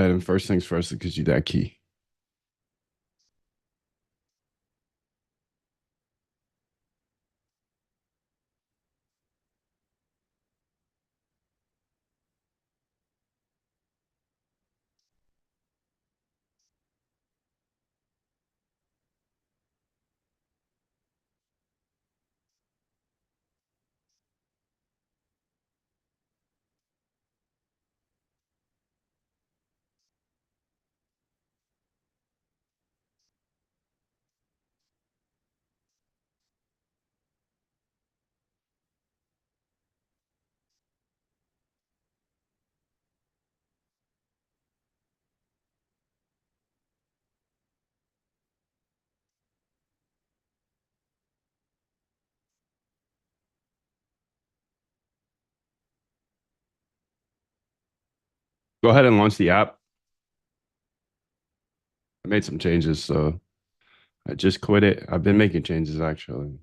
ahead and first things first, it gives you that key. Go ahead and launch the app. I made some changes, so I just quit it. I've been making changes actually.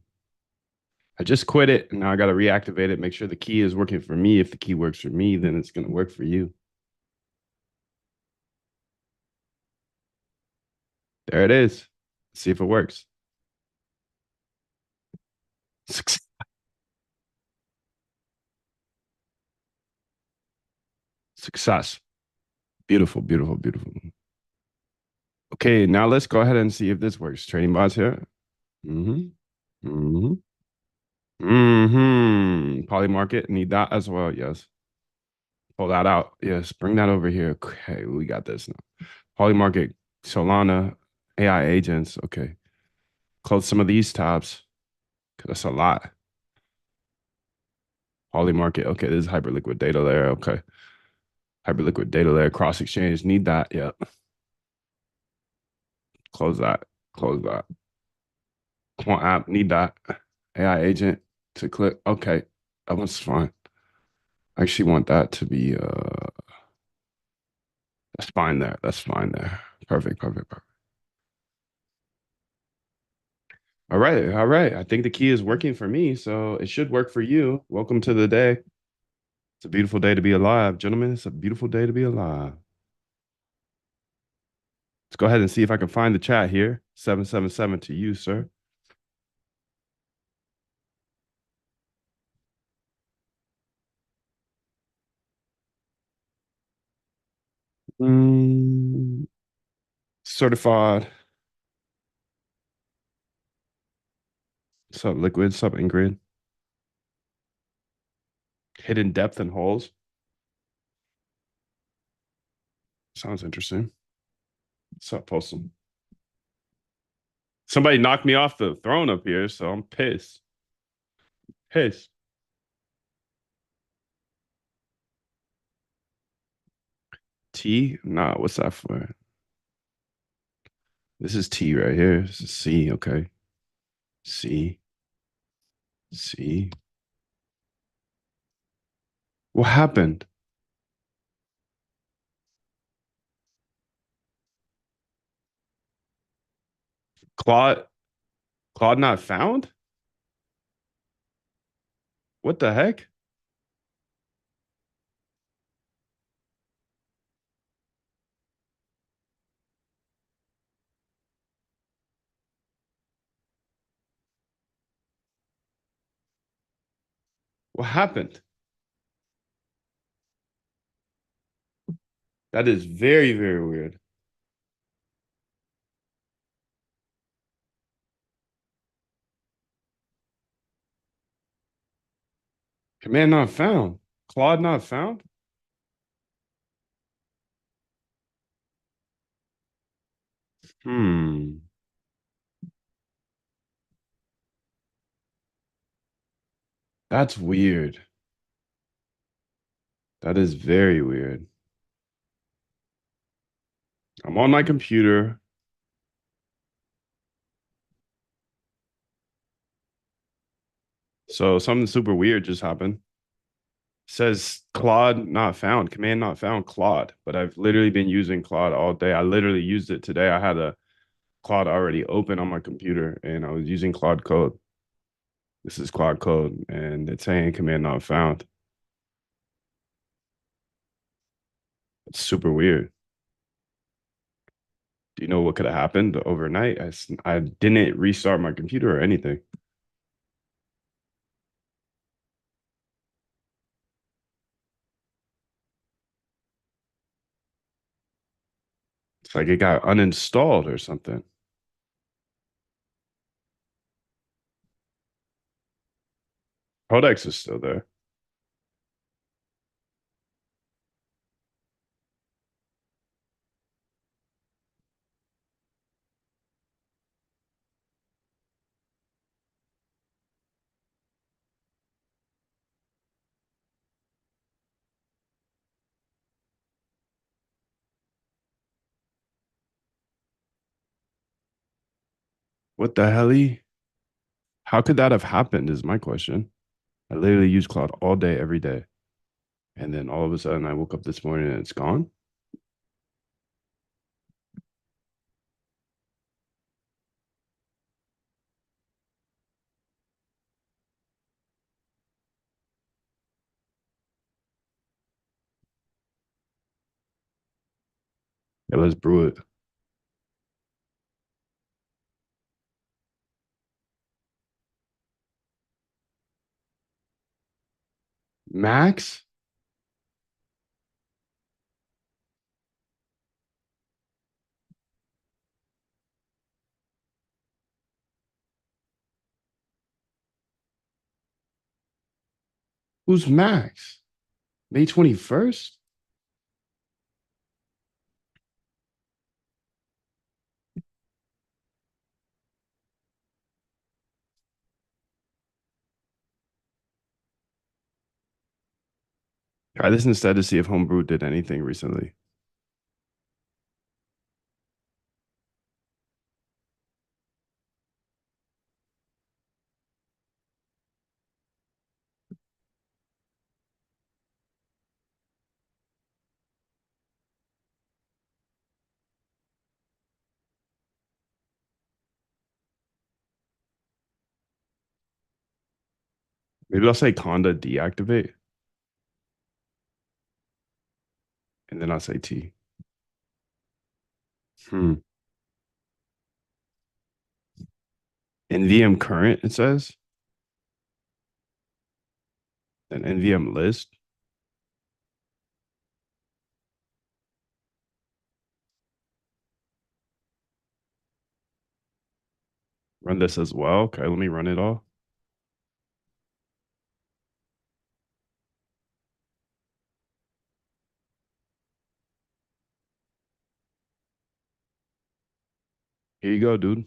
I just quit it, and now I got to reactivate it. Make sure the key is working for me. If the key works for me, then it's going to work for you. There it is. See if it works. Success. Beautiful, beautiful, beautiful. Okay, now let's go ahead and see if this works. Trading bots here. Mm-hmm. Mm-hmm. Mm-hmm. Poly market. Need that as well. Yes. Pull that out. Yes. Bring that over here. Okay, we got this now. Poly market, Solana, AI agents. Okay. Close some of these tabs. That's a lot. Poly market. Okay, this is hyperliquid data layer. Okay. Hyperliquid data layer, cross exchange. Need that. Yeah. Close that. Close that. Quant app. Need that. AI agent to click. Okay. That one's fine. I actually want that to be that's fine there. That's fine there. Perfect, perfect, perfect. All right, all right. I think the key is working for me, so it should work for you. Welcome to the day. It's a beautiful day to be alive, gentlemen. It's a beautiful day to be alive. Let's go ahead and see if I can find the chat here. 777 to you, sir. Mm, certified. Sub liquid, sub Ingrid. Hidden depth and holes. Sounds interesting. Sup, Postal. Somebody knocked me off the throne up here, so I'm pissed. Pissed. T? Nah, what's that for? This is T right here. This is C. Okay. C. C. What happened? Claude Claude not found? What the heck? What happened? That is very, very weird. Command not found. Claude not found? Hmm. That's weird. That is very weird. I'm on my computer. So something super weird just happened. Says Claude not found, command not found Claude, but I've literally been using Claude all day. I literally used it today. I had a Claude already open on my computer and I was using Claude code. This is Claude code and it's saying command not found. It's super weird. Do you know what could have happened overnight? I didn't restart my computer or anything. It's like it got uninstalled or something. Codex is still there. What the hell? How could that have happened? Is my question. I literally use Cloud all day, every day. And then all of a sudden I woke up this morning and it's gone. Yeah, let's brew it. Max? Who's Max? May 21st? Try this instead to see if Homebrew did anything recently. Maybe I'll say Conda deactivate and then I'll say T. Hmm. NVM current, it says. Then NVM list. Run this as well. Okay, let me run it all. Here you go, dude.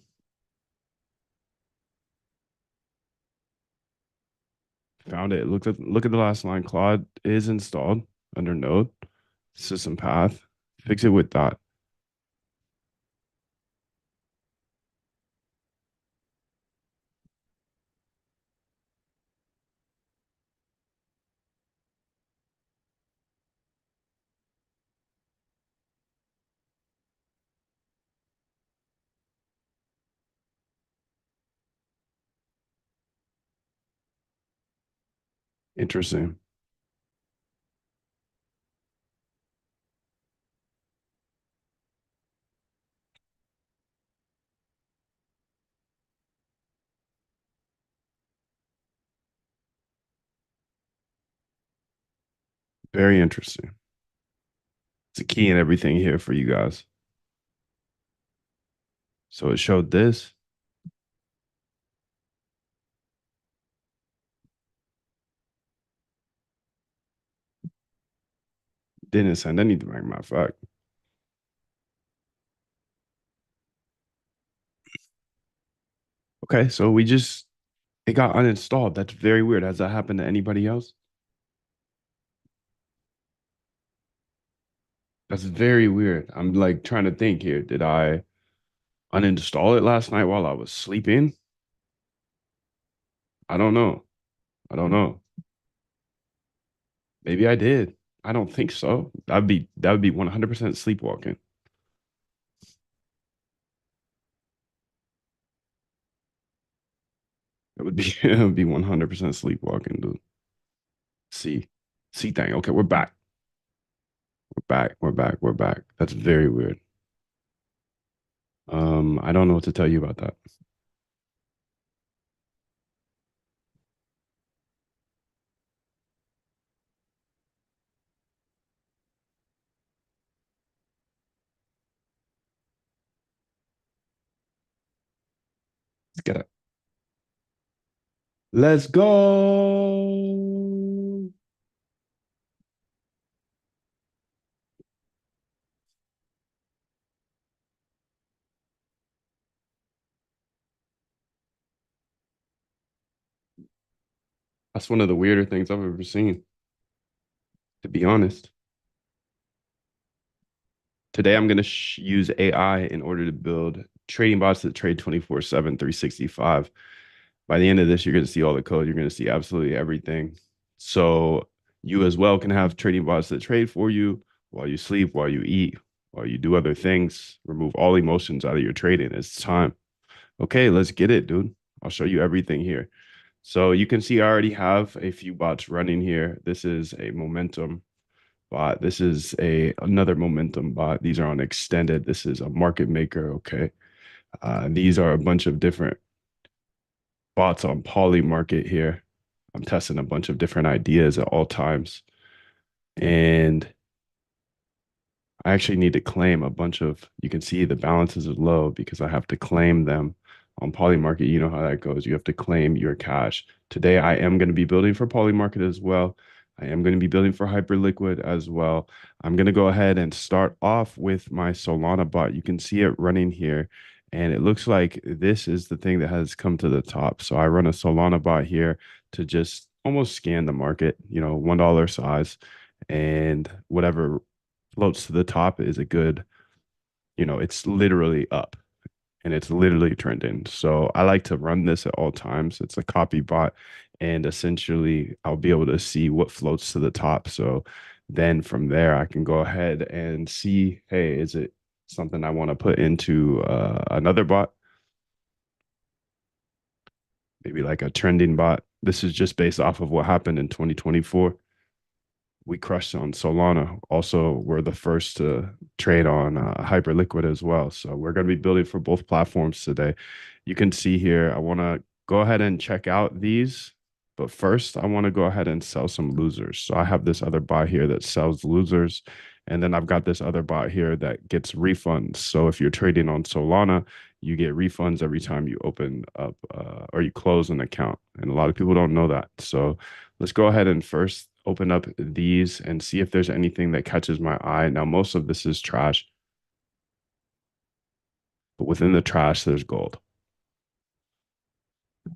Found it. Look at the last line. Claude is installed under node. System path. Fix it with dot. Interesting. Very interesting. It's a key in everything here for you guys. So it showed this. Didn't send anything back, matter of fact. Okay, so it got uninstalled. That's very weird. Has that happened to anybody else? That's very weird. I'm like trying to think here. Did I uninstall it last night while I was sleeping? I don't know. I don't know. Maybe I did. I don't think so. That would be 100% sleepwalking. It would be it would be 100% sleepwalking, dude. See. See thing. Okay, we're back. We're back. We're back. We're back. That's very weird. I don't know what to tell you about that. Let's get it. Let's go. That's one of the weirder things I've ever seen, to be honest. Today, I'm going to use AI in order to build trading bots that trade 24/7, 365. By the end of this, you're going to see all the code. You're going to see absolutely everything. So you as well can have trading bots that trade for you while you sleep, while you eat, while you do other things. Remove all emotions out of your trading. It's time. Okay, let's get it, dude. I'll show you everything here. So you can see I already have a few bots running here. This is a momentum bot. This is a another momentum bot. These are on extended. This is a market maker. Okay. These are a bunch of different bots on Poly Market here. I'm testing a bunch of different ideas at all times. And I actually need to claim a bunch of, you can see the balances are low because I have to claim them on Polymarket. You know how that goes. You have to claim your cash. Today, I am going to be building for Polymarket as well. I am going to be building for Hyperliquid as well. I'm going to go ahead and start off with my Solana bot. You can see it running here. And it looks like this is the thing that has come to the top. So I run a Solana bot here to just almost scan the market, $1 size and whatever floats to the top is a good, it's literally up and it's literally trending. So I like to run this at all times. It's a copy bot, and essentially I'll be able to see what floats to the top. So then from there, I can go ahead and see, hey, is it something I want to put into another bot? Maybe like a trending bot. This is just based off of what happened in 2024. We crushed on Solana. Also, we're the first to trade on Hyperliquid as well. So we're going to be building for both platforms today. You can see here, I want to go ahead and check out these. But first, I want to go ahead and sell some losers. So I have this other bot here that sells losers. And then I've got this other bot here that gets refunds. So if you're trading on Solana, you get refunds every time you open up or you close an account. And a lot of people don't know that. So let's go ahead and first open up these and see if there's anything that catches my eye. Now, most of this is trash, but within the trash, there's gold.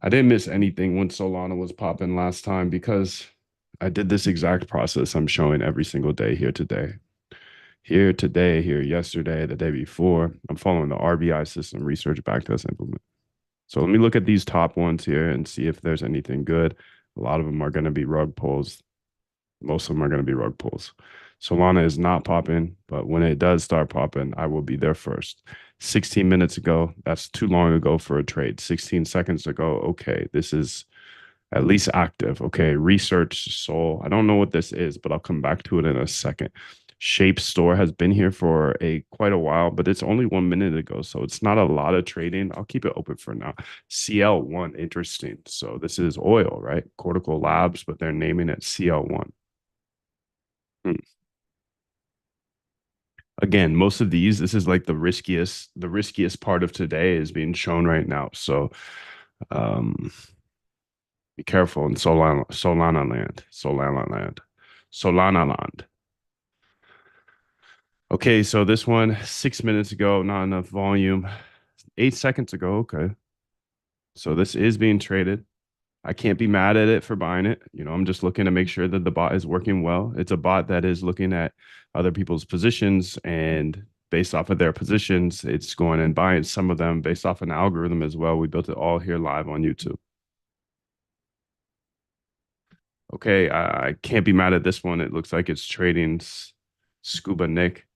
I didn't miss anything when Solana was popping last time because I did this exact process I'm showing every single day here today. Here today, here yesterday, the day before. I'm following the RBI system, research backtest implement. So let me look at these top ones here and see if there's anything good. A lot of them are going to be rug pulls. Most of them are going to be rug pulls. Solana is not popping, but when it does start popping, I will be there first. 16 minutes ago, that's too long ago for a trade. 16 seconds ago, okay, this is at least active. Okay, research Sol. I don't know what this is, but I'll come back to it in a second. Shape Store has been here for a quite a while, but it's only 1 minute ago, so it's not a lot of trading. I'll keep it open for now. CL1, interesting. So this is oil, right? Cortical Labs, but they're naming it CL1. Hmm. Again, most of these, this is like the riskiest part of today is being shown right now. So um be careful in Solana land. Okay, so this one 6 minutes ago, not enough volume. 8 seconds ago, okay. So this is being traded. I can't be mad at it for buying it. I'm just looking to make sure that the bot is working well. It's a bot that is looking at other people's positions, and based off of their positions, it's going and buying some of them based off an algorithm as well. We built it all here live on YouTube. Okay, I can't be mad at this one. It looks like it's trading Scuba Nick.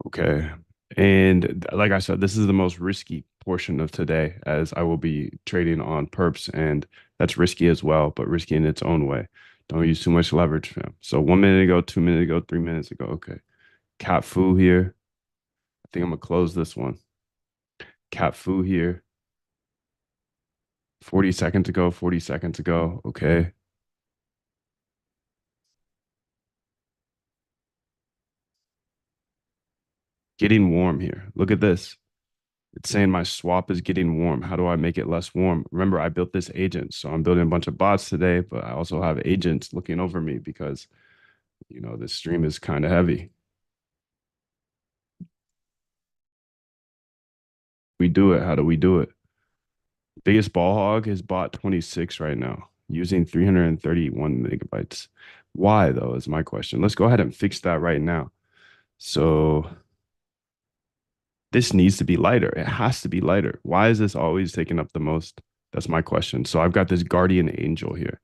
Okay. And like I said, this is the most risky portion of today as I will be trading on perps, and that's risky as well, but risky in its own way. Don't use too much leverage, fam. So 1 minute ago, 2 minutes ago, 3 minutes ago. Okay. Cat Fu here. I think I'm gonna close this one. Cat Fu here. 40 seconds ago, 40 seconds ago. Okay. Getting warm here. Look at this. It's saying my swap is getting warm. How do I make it less warm? Remember, I built this agent. So I'm building a bunch of bots today, but I also have agents looking over me because, this stream is kind of heavy. We do it. How do we do it? Biggest ball hog is bot 26 right now using 331 megabytes. Why, though, is my question. Let's go ahead and fix that right now. So this needs to be lighter. It has to be lighter. Why is this always taking up the most? That's my question. So I've got this guardian angel here.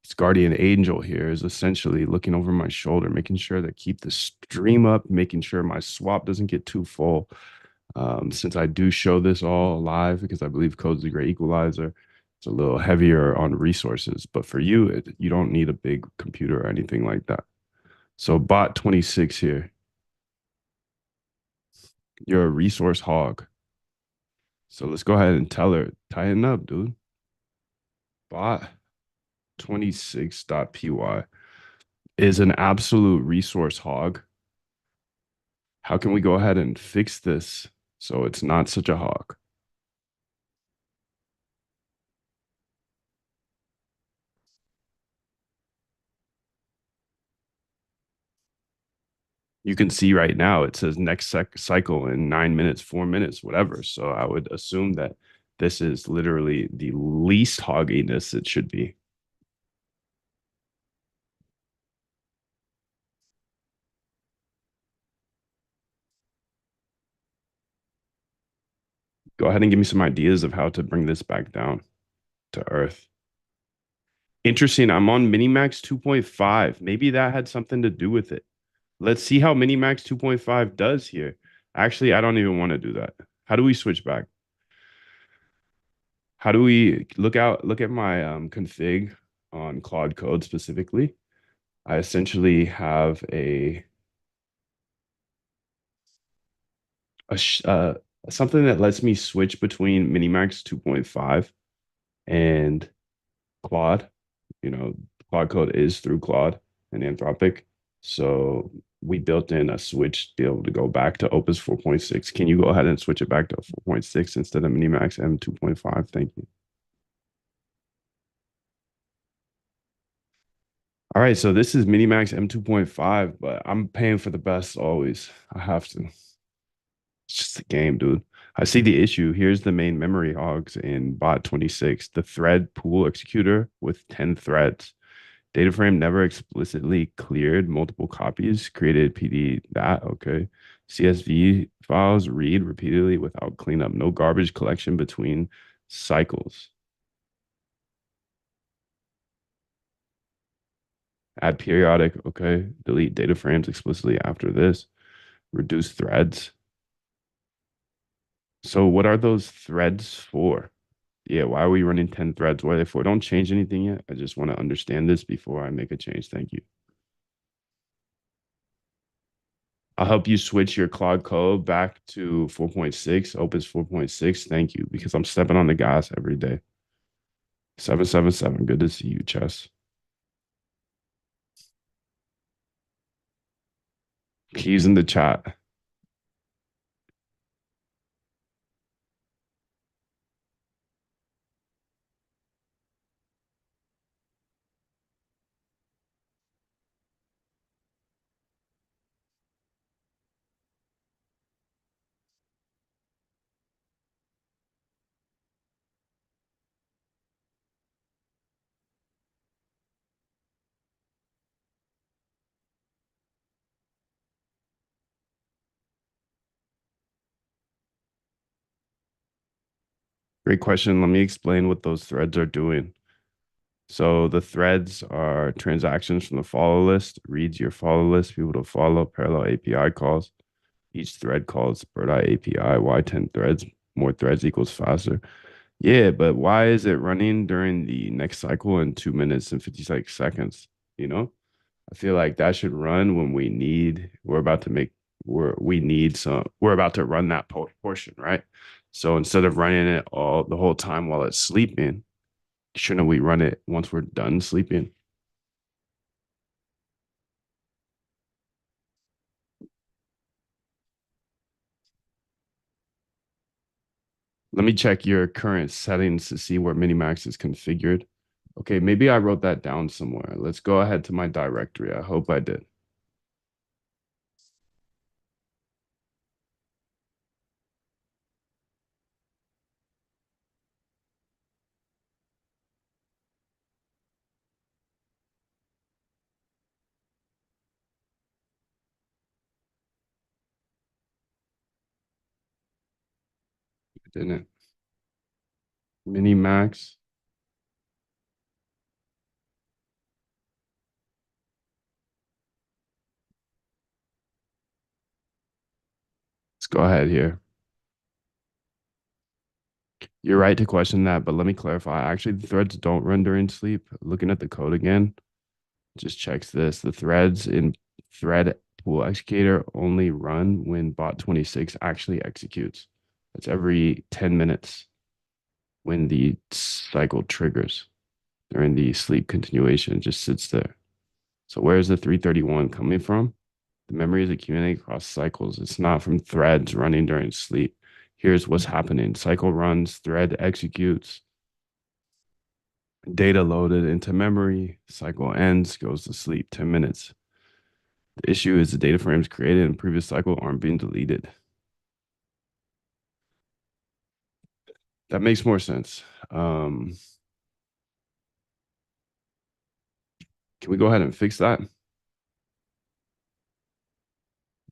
This guardian angel here is essentially looking over my shoulder, making sure to keep the stream up, making sure my swap doesn't get too full. Since I do show this all live because I believe code's a great equalizer, it's a little heavier on resources. But for you, you don't need a big computer or anything like that. So bot 26 here, you're a resource hog. So let's go ahead and tell her, tighten up, dude. Bot 26.py is an absolute resource hog. How can we go ahead and fix this so it's not such a hog? You can see right now it says next cycle in 9 minutes, 4 minutes, whatever. So I would assume that this is literally the least hogginess it should be. Go ahead and give me some ideas of how to bring this back down to earth. Interesting. I'm on Minimax 2.5. Maybe that had something to do with it. Let's see how Minimax 2.5 does here. Actually, I don't even want to do that. How do we switch back? How do we look at my config on Claude Code specifically? I essentially have a something that lets me switch between Minimax 2.5 and Claude. You know, Claude Code is through Claude and Anthropic. So we built in a switch to be able to go back to Opus 4.6. Can you go ahead and switch it back to 4.6 instead of Minimax M 2.5? Thank you. All right, so this is Minimax M 2.5, but I'm paying for the best always. I have to. It's just a game, dude. I see the issue. Here's the main memory hogs in bot 26, the thread pool executor with 10 threads. Data frame never explicitly cleared multiple copies, created PD that, okay. CSV files read repeatedly without cleanup, no garbage collection between cycles. Add periodic, okay. Delete data frames explicitly after this. Reduce threads. So what are those threads for? Yeah, why are we running 10 threads? What are they for? Don't change anything yet. I just want to understand this before I make a change. Thank you. I'll help you switch your Claude Code back to 4.6, Opus 4.6. Thank you, because I'm stepping on the gas every day. 777. Good to see you, Chess. Keys in the chat. Great question. Let me explain what those threads are doing. So the threads are transactions from the follow list, reads your follow list, people to follow, parallel API calls. Each thread calls Bird Eye API. Why 10 threads? More threads equals faster. Yeah, but why is it running during the next cycle in 2 minutes and 56 seconds? You know, I feel like that should run when we're about to make, we're about to run that portion, right? So instead of running it all the whole time while it's sleeping, shouldn't we run it once we're done sleeping? Let me check your current settings to see where Minimax is configured. Okay, maybe I wrote that down somewhere. Let's go ahead to my directory. I hope I did. Didn't. Minimax. Let's go ahead here. You're right to question that, but let me clarify. Actually, the threads don't run during sleep. Looking at the code again, just checks this. The threads in thread pool executor only run when bot 26 actually executes. That's every 10 minutes when the cycle triggers. During the sleep continuation, it just sits there. So where's the 331 coming from? The memory is accumulating across cycles. It's not from threads running during sleep. Here's what's happening. Cycle runs, thread executes, data loaded into memory, cycle ends, goes to sleep 10 minutes. The issue is the data frames created in previous cycle aren't being deleted. That makes more sense. Can we go ahead and fix that?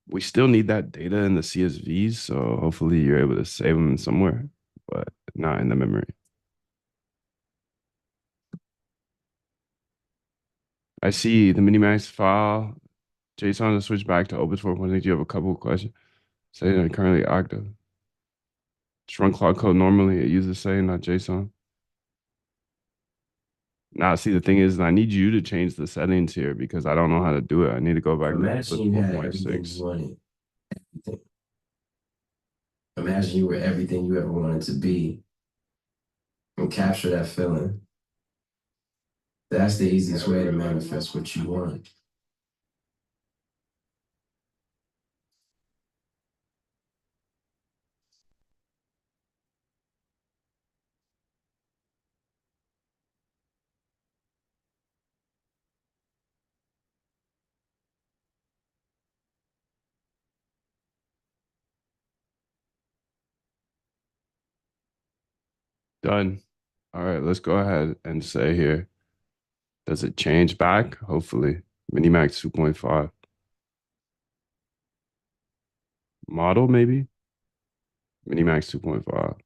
We still need that data in the CSVs, so hopefully you're able to save them somewhere, but not in the memory. I see the Minimax file, JSON to switch back to Opus 4.6. You have a couple of questions. Say they're currently active. Just run Cloud Code normally. It uses say, not JSON. Now, see, the thing is, I need you to change the settings here because I don't know how to do it. I need to go back to Imagine Opus you had everything you 4.6. wanted. Imagine you were everything you ever wanted to be and capture that feeling. That's the easiest way to manifest what you want. Done. All right, let's go ahead and say here, does it change back? Hopefully. Minimax 2.5. Model, maybe? Minimax 2.5.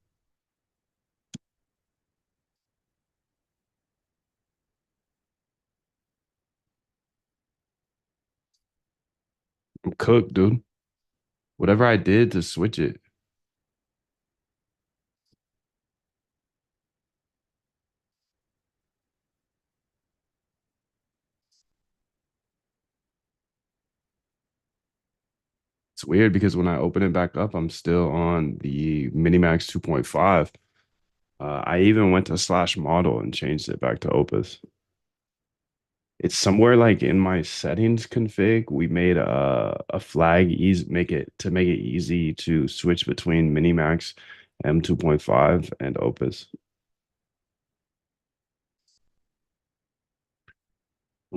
I'm cooked, dude. Whatever I did to switch it, it's weird because when I open it back up, I'm still on the Minimax 2.5. I even went to slash model and changed it back to Opus. It's somewhere like in my settings config. We made a flag easy make it easy to switch between Minimax M2.5 and Opus.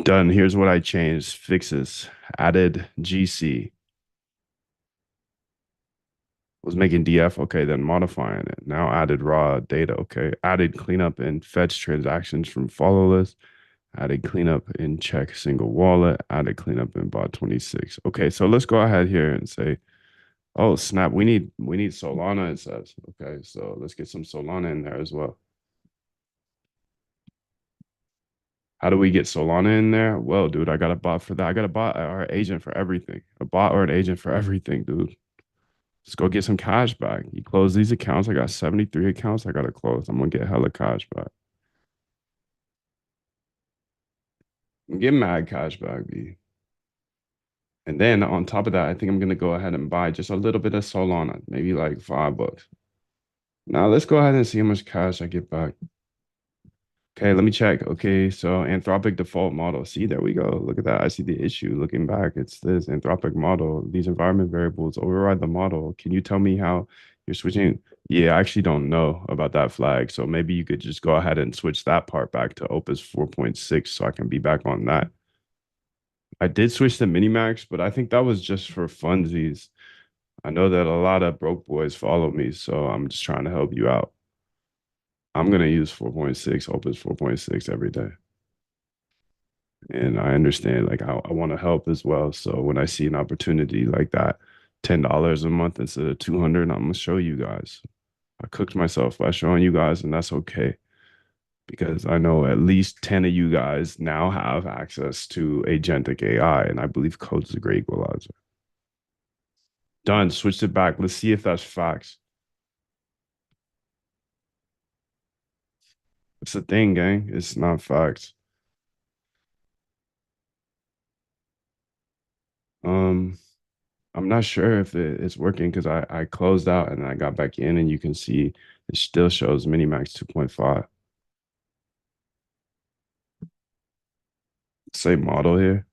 Done. Here's what I changed. Fixes. Added GC. Was making DF. Okay, then modifying it. Now added raw data. Okay. Added cleanup and fetch transactions from follow list. Added cleanup in check single wallet. Added cleanup in bot 26. Okay, so let's go ahead here and say, oh snap, we need Solana, it says. Okay, so let's get some Solana in there as well. How do we get Solana in there? Well, dude, I got a bot for that. I got a bot or an agent for everything. A bot or an agent for everything, dude. Let's go get some cash back. You close these accounts. I got 73 accounts I gotta close. I'm gonna get hella cash back. I'm getting mad cash back, B. And then on top of that, I think I'm gonna go ahead and buy just a little bit of Solana, maybe like $5. Now let's go ahead and see how much cash I get back. Okay, let me check. Okay, so Anthropic default model. See, there we go. Look at that. I see the issue. Looking back, it's this Anthropic model. These environment variables override the model. Can you tell me how you're switching? Yeah, I actually don't know about that flag. So maybe you could just go ahead and switch that part back to Opus 4.6 so I can be back on that. I did switch to Minimax, but I think that was just for funsies. I know that a lot of broke boys follow me, so I'm just trying to help you out. I'm gonna use 4.6, Opus 4.6 every day. And I understand like I want to help as well. So when I see an opportunity like that, $10 a month instead of 200, I'm gonna show you guys. I cooked myself by showing you guys, and that's okay because I know at least 10 of you guys now have access to agentic AI, and I believe code's a great equalizer. Done. Switched it back. Let's see if that's facts. It's the thing, gang. It's not facts. Um, I'm not sure if it's working because I closed out and I got back in, and you can see it still shows Minimax 2.5. Same model here.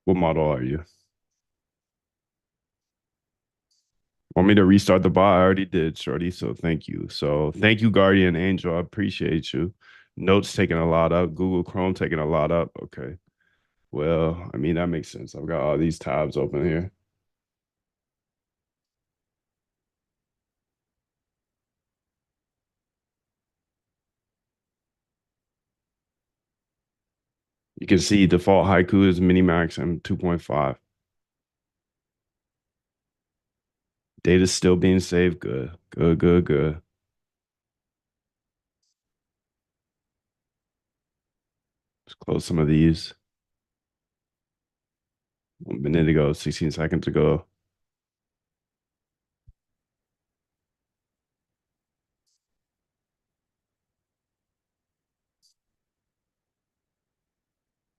What model are you? Want me to restart the bot? I already did, Shorty. So thank you. So thank you, Guardian Angel. I appreciate you. Notes taking a lot up. Google Chrome taking a lot up. Okay. Well, I mean, that makes sense. I've got all these tabs open here. You can see default haiku is Minimax and 2.5. Data's still being saved. Good. Good, good, good. Let's close some of these. 1 minute ago, 16 seconds ago.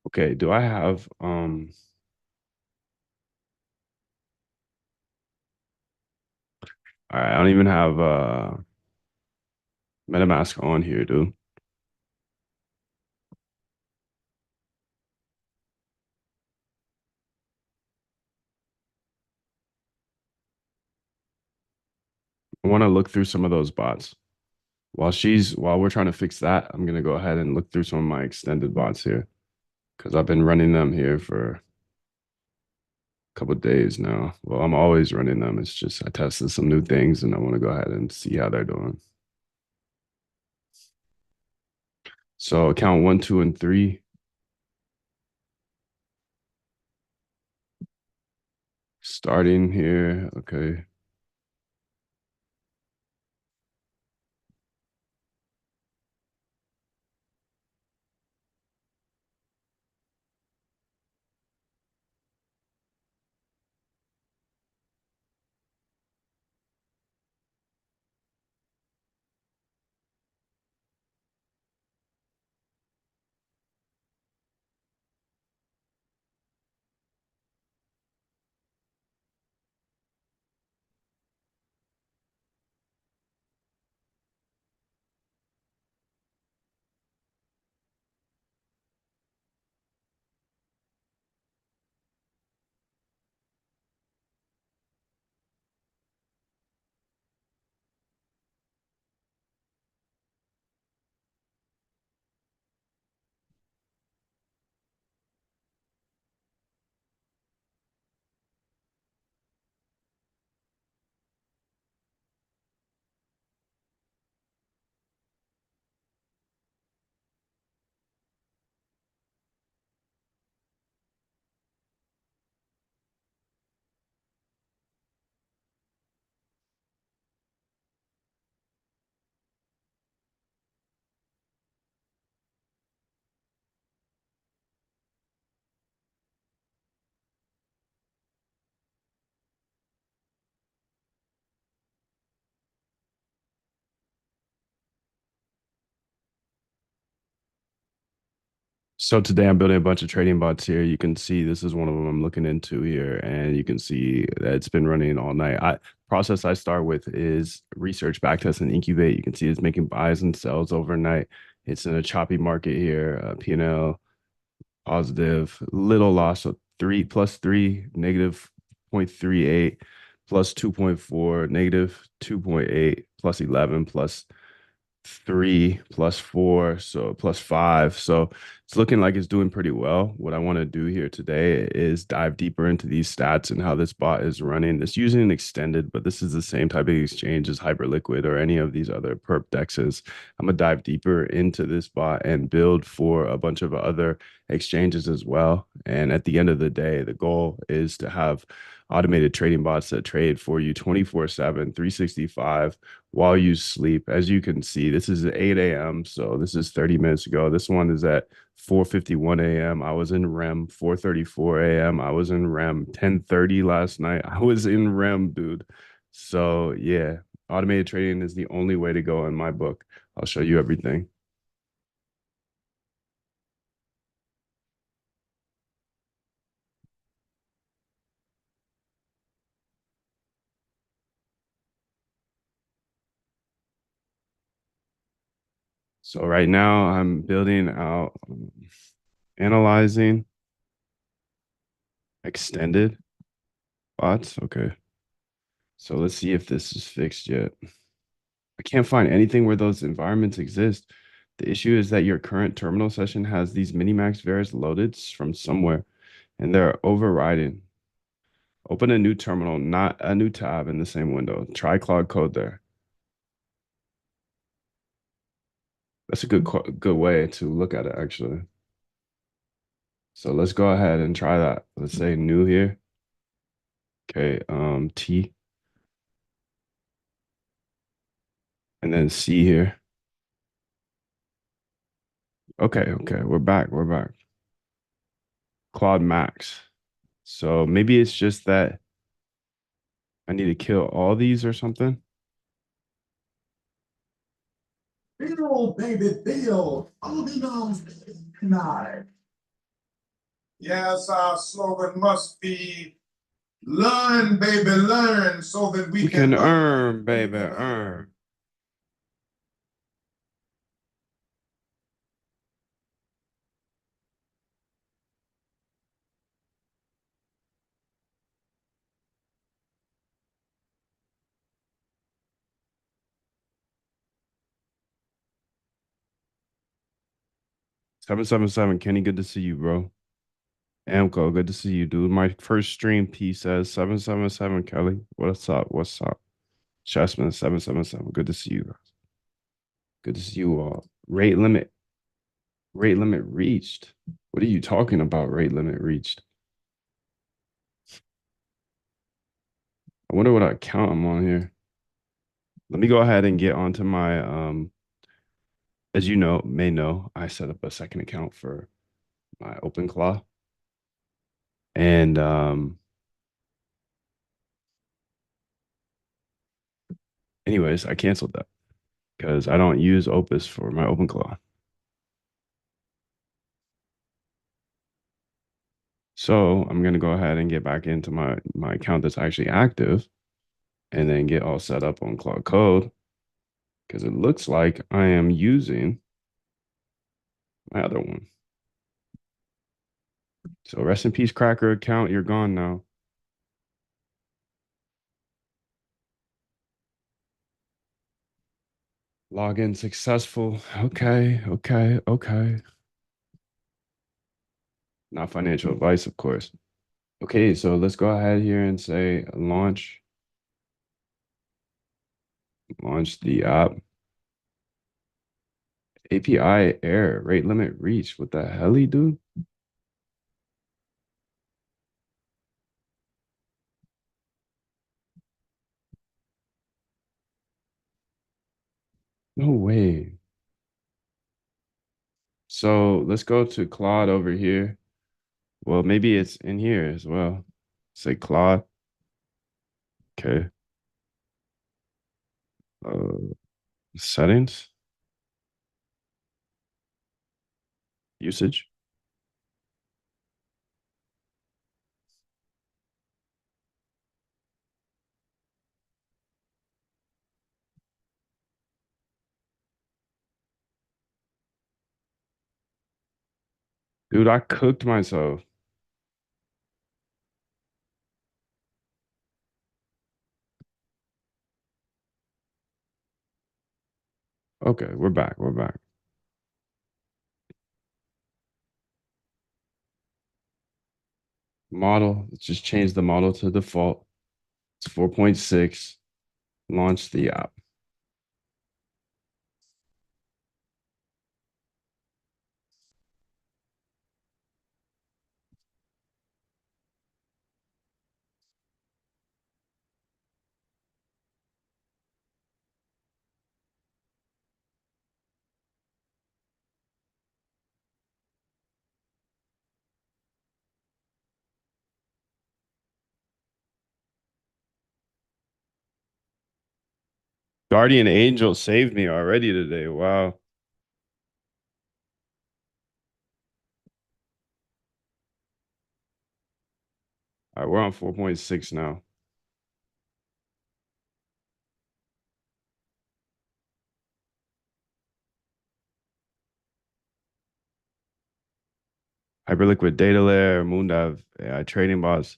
Okay, do I have all right, I don't even have MetaMask on here, dude. I want to look through some of those bots. While we're trying to fix that, I'm gonna go ahead and look through some of my extended bots here because I've been running them here for a couple of days now. Well, I'm always running them. It's just I tested some new things and I want to go ahead and see how they're doing. So account 1, 2, and 3 starting here. Okay. So today I'm building a bunch of trading bots here. You can see this is one of them I'm looking into here, and you can see that it's been running all night. Process I start with is research, backtest, and incubate. You can see it's making buys and sells overnight. It's in a choppy market here. P&L positive, little loss of three plus three, negative 0.38, plus 2.4, negative 2.8, plus 11, plus three, plus four, so plus five. So it's looking like it's doing pretty well. What I want to do here today is dive deeper into these stats and how this bot is running. It's using an extended, but this is the same type of exchange as Hyperliquid or any of these other perp dexes. I'm gonna dive deeper into this bot and build for a bunch of other exchanges as well. And at the end of the day, the goal is to have automated trading bots that trade for you 24/7, 365 while you sleep. As you can see, this is at 8 a.m. So this is 30 minutes ago. This one is at 4:51 a.m. I was in REM. 4:34 a.m. I was in REM. 10:30 last night. I was in REM, dude. So yeah, automated trading is the only way to go in my book. I'll show you everything. So right now I'm building out, analyzing extended bots. Okay. So let's see if this is fixed yet. I can't find anything where those environments exist. The issue is that your current terminal session has these minimax varies loaded from somewhere and they're overriding. Open a new terminal, not a new tab in the same window. Try Claude Code there. That's a good way to look at it, actually. So let's go ahead and try that. Let's say new here. Okay, T and then C here. Okay, okay, we're back. We're back. Claude Max. So maybe it's just that I need to kill all these or something. Bill, baby, Bill. All the knows tonight. Yes, our slogan must be learn, baby, learn so that we We can can earn. earn, baby, earn. Seven seven seven. Kenny, good to see you, bro. Amco, good to see you, dude. My first stream P says 777 Kelly. What's up? What's up? Chessman 777. Good to see you guys. Good to see you all. Rate limit reached. What are you talking about? Rate limit reached. I wonder what account I'm on here. Let me go ahead and get onto my as you know, I set up a second account for my OpenClaw. And anyways, I canceled that because I don't use Opus for my OpenClaw. So I'm gonna go ahead and get back into my account that's actually active and then get all set up on Claude Code because it looks like I am using my other one. So rest in peace, Cracker account. You're gone now. Login successful. Okay, okay, okay. Not financial advice, of course. Okay, so let's go ahead here and say launch the app. API error, rate limit reached. What the hell he do? No way. So let's go to Claude over here. Well, maybe it's in here as well. Say Claude. Okay. Settings, usage. Dude, I cooked myself. Okay, we're back. We're back. Model. Let's just change the model to default. It's 4.6. Launch the app. Guardian Angel saved me already today. Wow. All right, we're on 4.6 now. Hyperliquid data layer, Moondive, AI trading bots.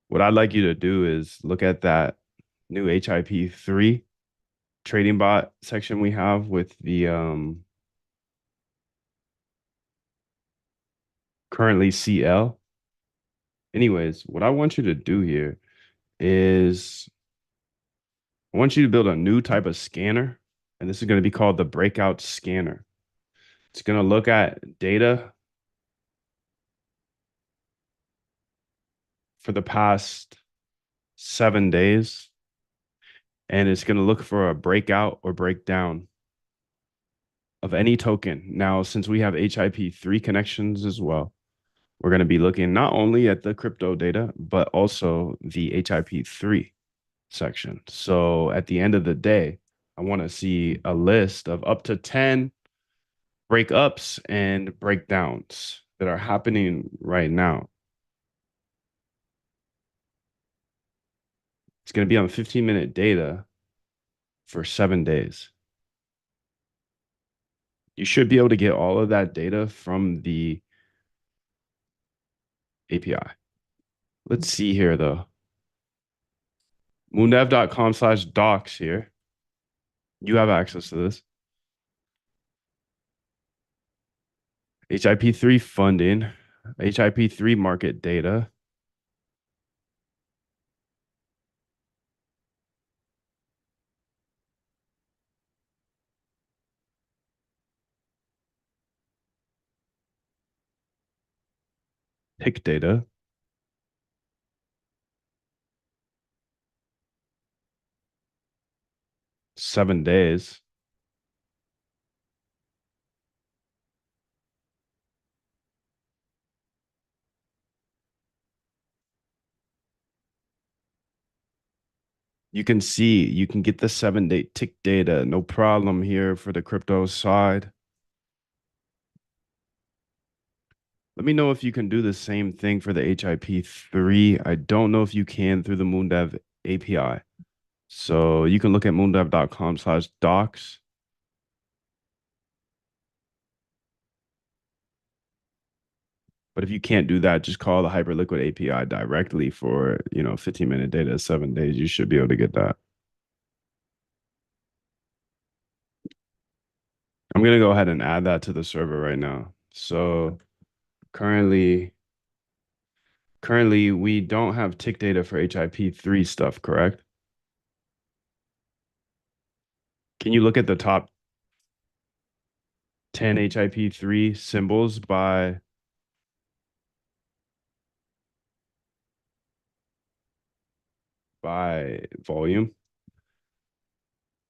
What I'd like you to do is look at that new HIP3 trading bot section we have with the currently CL. Anyways, what I want you to do here is I want you to build a new type of scanner, and this is going to be called the breakout scanner. It's going to look at data for the past 7 days, and it's going to look for a breakout or breakdown of any token. Now, since we have HIP3 connections as well, we're going to be looking not only at the crypto data, but also the HIP3 section. So at the end of the day, I want to see a list of up to 10 breakups and breakdowns that are happening right now. It's going to be on 15-minute data for 7 days. You should be able to get all of that data from the API. Let's see here though. Moondev.com/docs here. You have access to this. HIP3 funding, HIP3 market data. Tick data. Seven days. You can see, you can get the 7-day tick data, no problem here for the crypto side. Let me know if you can do the same thing for the HIP3. I don't know if you can through the Moondev API. So you can look at moondev.com/docs. But if you can't do that, just call the Hyperliquid API directly for, 15-minute data, 7 days. You should be able to get that. I'm going to go ahead and add that to the server right now. So currently we don't have tick data for HIP3 stuff, correct? Can you look at the top 10 HIP3 symbols by volume?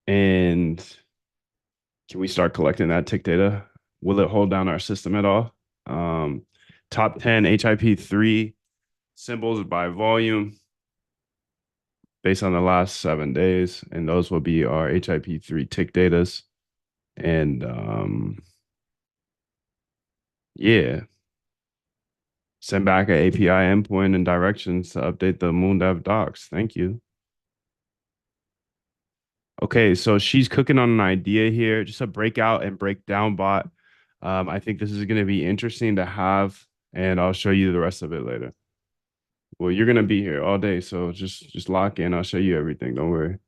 And can we start collecting that tick data? Will it hold down our system at all? Top 10 HIP3 symbols by volume based on the last 7 days, and those will be our HIP3 tick datas. And yeah, send back an API endpoint and directions to update the Moondev docs. Thank you. Okay, so she's cooking on an idea here, just a breakout and breakdown bot I think this is going to be interesting to have, and I'll show you the rest of it later. Well, you're going to be here all day, so just lock in. I'll show you everything. Don't worry.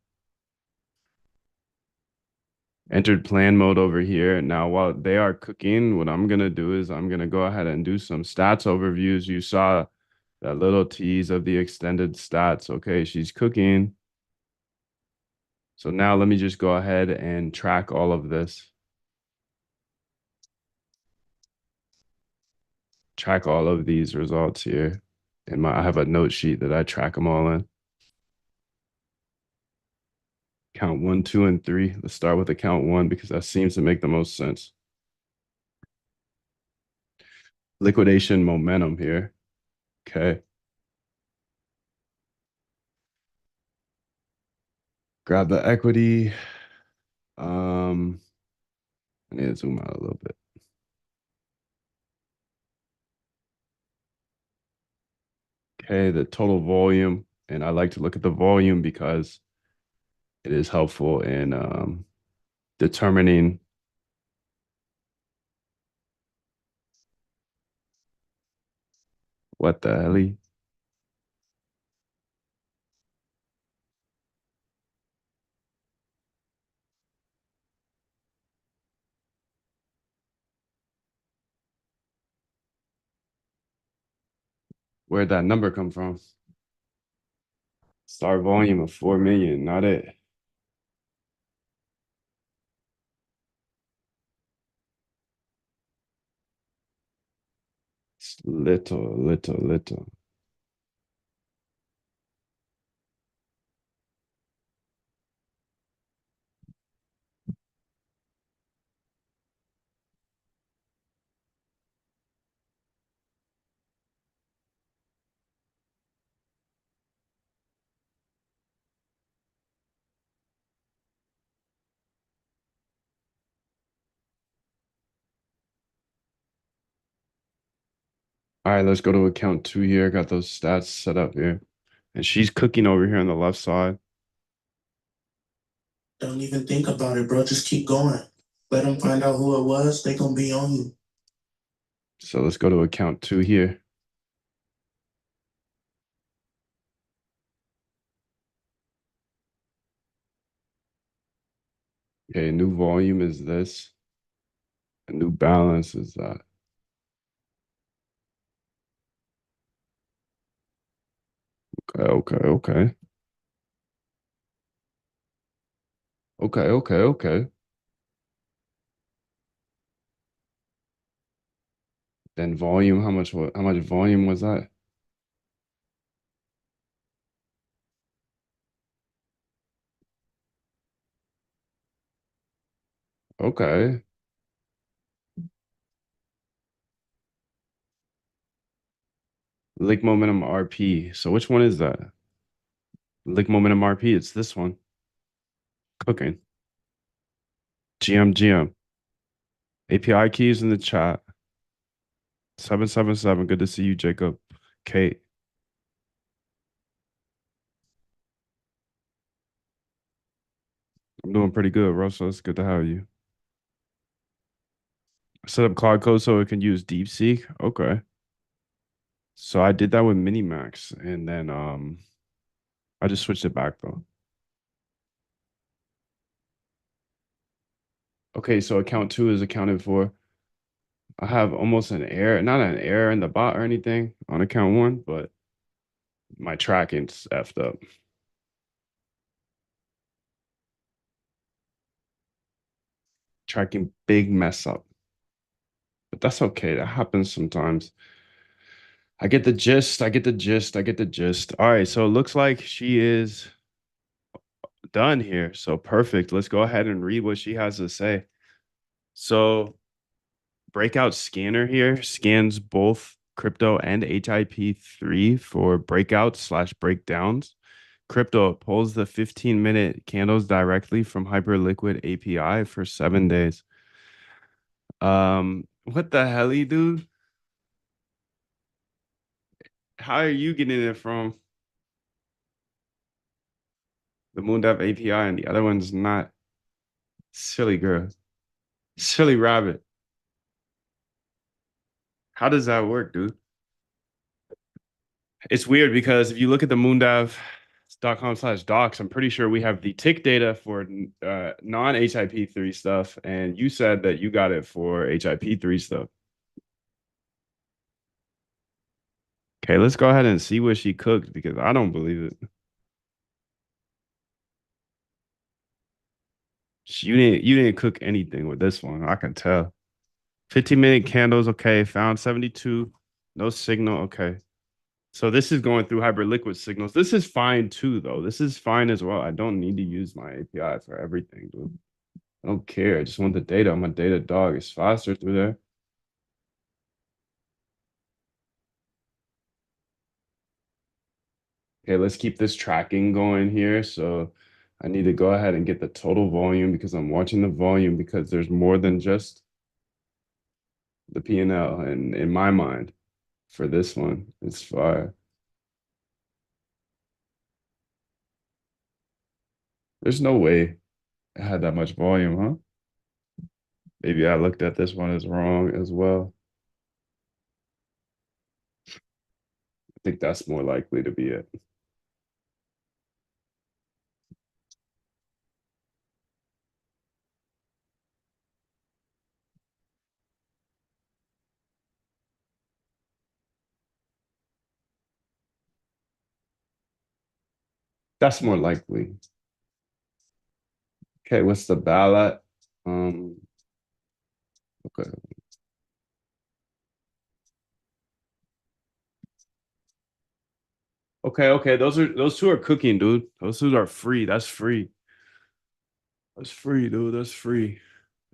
Entered plan mode over here. Now, while they are cooking, what I'm going to do is I'm going to go ahead and do some stats overviews. You saw that little tease of the extended stats. Okay, she's cooking. So now let me just go ahead and track all of this. Track all of these results here. And I have a note sheet that I track them all in. Count 1, 2, and 3. Let's start with account 1 because that seems to make the most sense. Liquidation momentum here. Okay. Grab the equity. I need to zoom out a little bit. Okay, the total volume. And I like to look at the volume because it is helpful in determining what the hell. Where'd that number come from? Start volume of 4 million, not it. It's little. All right, let's go to account 2 here. Got those stats set up here. And she's cooking over here on the left side. Don't even think about it, bro. Just keep going. Let them find out who it was. They gonna be on you. So let's go to account 2 here. Okay, new volume is this. A new balance is that. Okay. Okay. Then volume, how much volume was that? Okay. Lick momentum RP. So which one is that? Lick momentum RP, it's this one. Cooking. GM. API keys in the chat. 777. Good to see you, Jacob. Kate. I'm doing pretty good, Russell. It's good to have you. Set up Cloud Code so it can use DeepSeek. Okay. So I did that with Minimax, and then I just switched it back though. Okay, so account 2 is accounted for. I have almost an error, not an error in the bot or anything on account 1, but my tracking's effed up. Tracking big mess up. But that's okay. That happens sometimes. I get the gist. All right, so it looks like she is done here. So perfect. Let's go ahead and read what she has to say. So breakout scanner here scans both crypto and HIP3 for breakouts/breakdowns. Crypto pulls the 15-minute candles directly from Hyperliquid API for 7 days. What the hell, dude? How are you getting it from the MoonDev API and the other one's not? Silly girl. Silly rabbit. How does that work, dude? It's weird because if you look at the moondav.com/docs, I'm pretty sure we have the tick data for non-HIP3 stuff, and you said that you got it for HIP3 stuff. Okay, let's go ahead and see what she cooked because I don't believe it. You didn't cook anything with this one. I can tell. 15-minute candles, okay. Found 72. No signal, okay. So this is going through Hyperliquid signals. This is fine too, though. This is fine as well. I don't need to use my API for everything, dude. I don't care. I just want the data. I'm a data dog. It's faster through there. Okay, let's keep this tracking going here. So I need to go ahead and get the total volume because I'm watching the volume because there's more than just the P&L. And in my mind, for this one, it's fire. There's no way it had that much volume, huh? Maybe I looked at this one as wrong as well. I think that's more likely to be it. That's more likely. Okay, what's the ballot? Okay. Okay. Those two are cooking, dude. Those two are free. That's free. That's free, dude. That's free.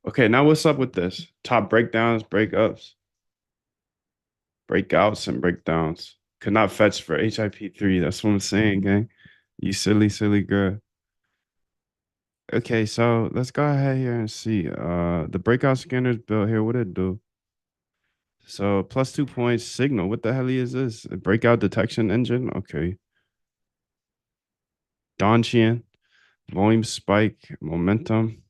Okay, now what's up with this? Top breakdowns, breakups, breakouts, and breakdowns. Could not fetch for HIP3. That's what I'm saying, gang. You silly girl. Okay, so let's go ahead here and see. The breakout scanner's built here. What it do? So +2 points signal. What the hell is this? A breakout detection engine? Okay. Donchian, volume spike, momentum.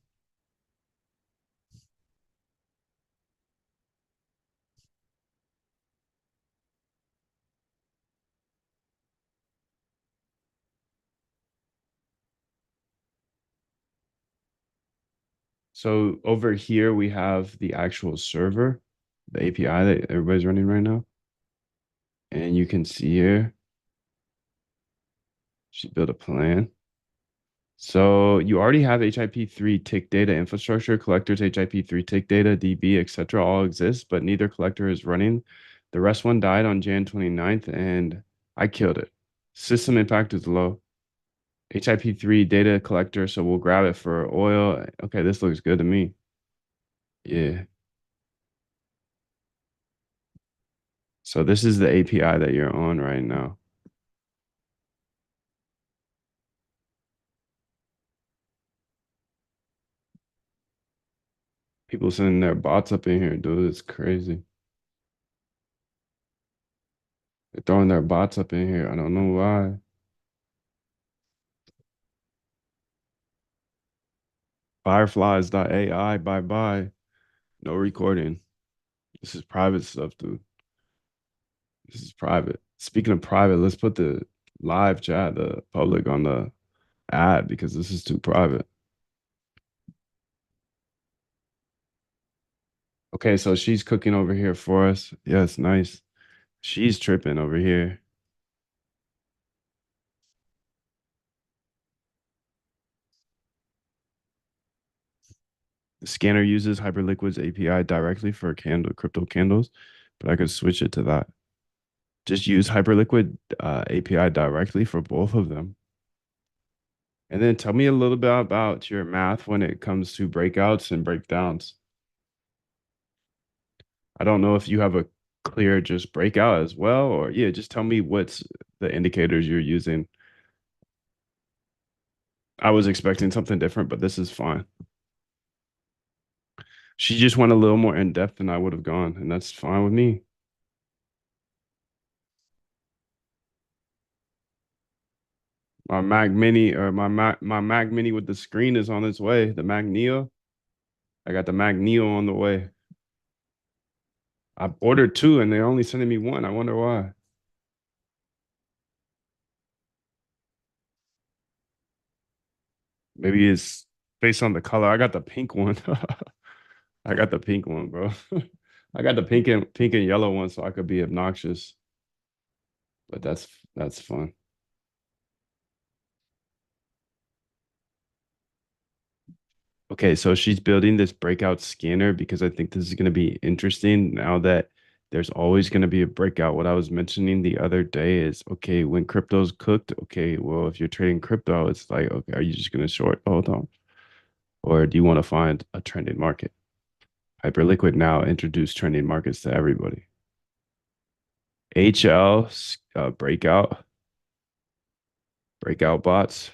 So over here we have the actual server, the API that everybody's running right now. And you can see here, she built a plan. So you already have HIP3 tick data infrastructure, collectors, HIP3 tick data, DB, etc. all exist, but neither collector is running. The rest one died on Jan 29th and I killed it. System impact is low. HIP3 data collector, so we'll grab it for oil. Okay, this looks good to me. Yeah. So this is the API that you're on right now. People sending their bots up in here, dude. It's crazy. They're throwing their bots up in here. I don't know why. Fireflies.ai, bye. No recording. This is private stuff, dude. This is private. Speaking of private, let's put the live chat, the public on the ad because this is too private. Okay, so she's cooking over here for us. Yes, nice. She's tripping over here. The scanner uses Hyperliquid's API directly for crypto candles, but I could switch it to that. Just use Hyperliquid API directly for both of them. And then tell me a little bit about your math when it comes to breakouts and breakdowns. I don't know if you have a clear just breakout as well, or yeah, just tell me what's the indicators you're using. I was expecting something different, but this is fine. She just went a little more in depth than I would have gone, and that's fine with me. My Mac Mini or my Mac Mini with the screen is on its way. The Mac Neo. I got the Mac Neo on the way. I ordered two and they're only sending me one. I wonder why. Maybe it's based on the color. I got the pink one. I got the pink one, bro. I got the pink and yellow one, so I could be obnoxious. But that's fun. Okay, so she's building this breakout scanner because I think this is going to be interesting now that there's always going to be a breakout. What I was mentioning the other day is okay, when crypto's cooked, okay, well, if you're trading crypto, it's like, okay, are you just going to short? Hold on. Or do you want to find a trending market? Hyperliquid now introduced trending markets to everybody. HL breakout bots.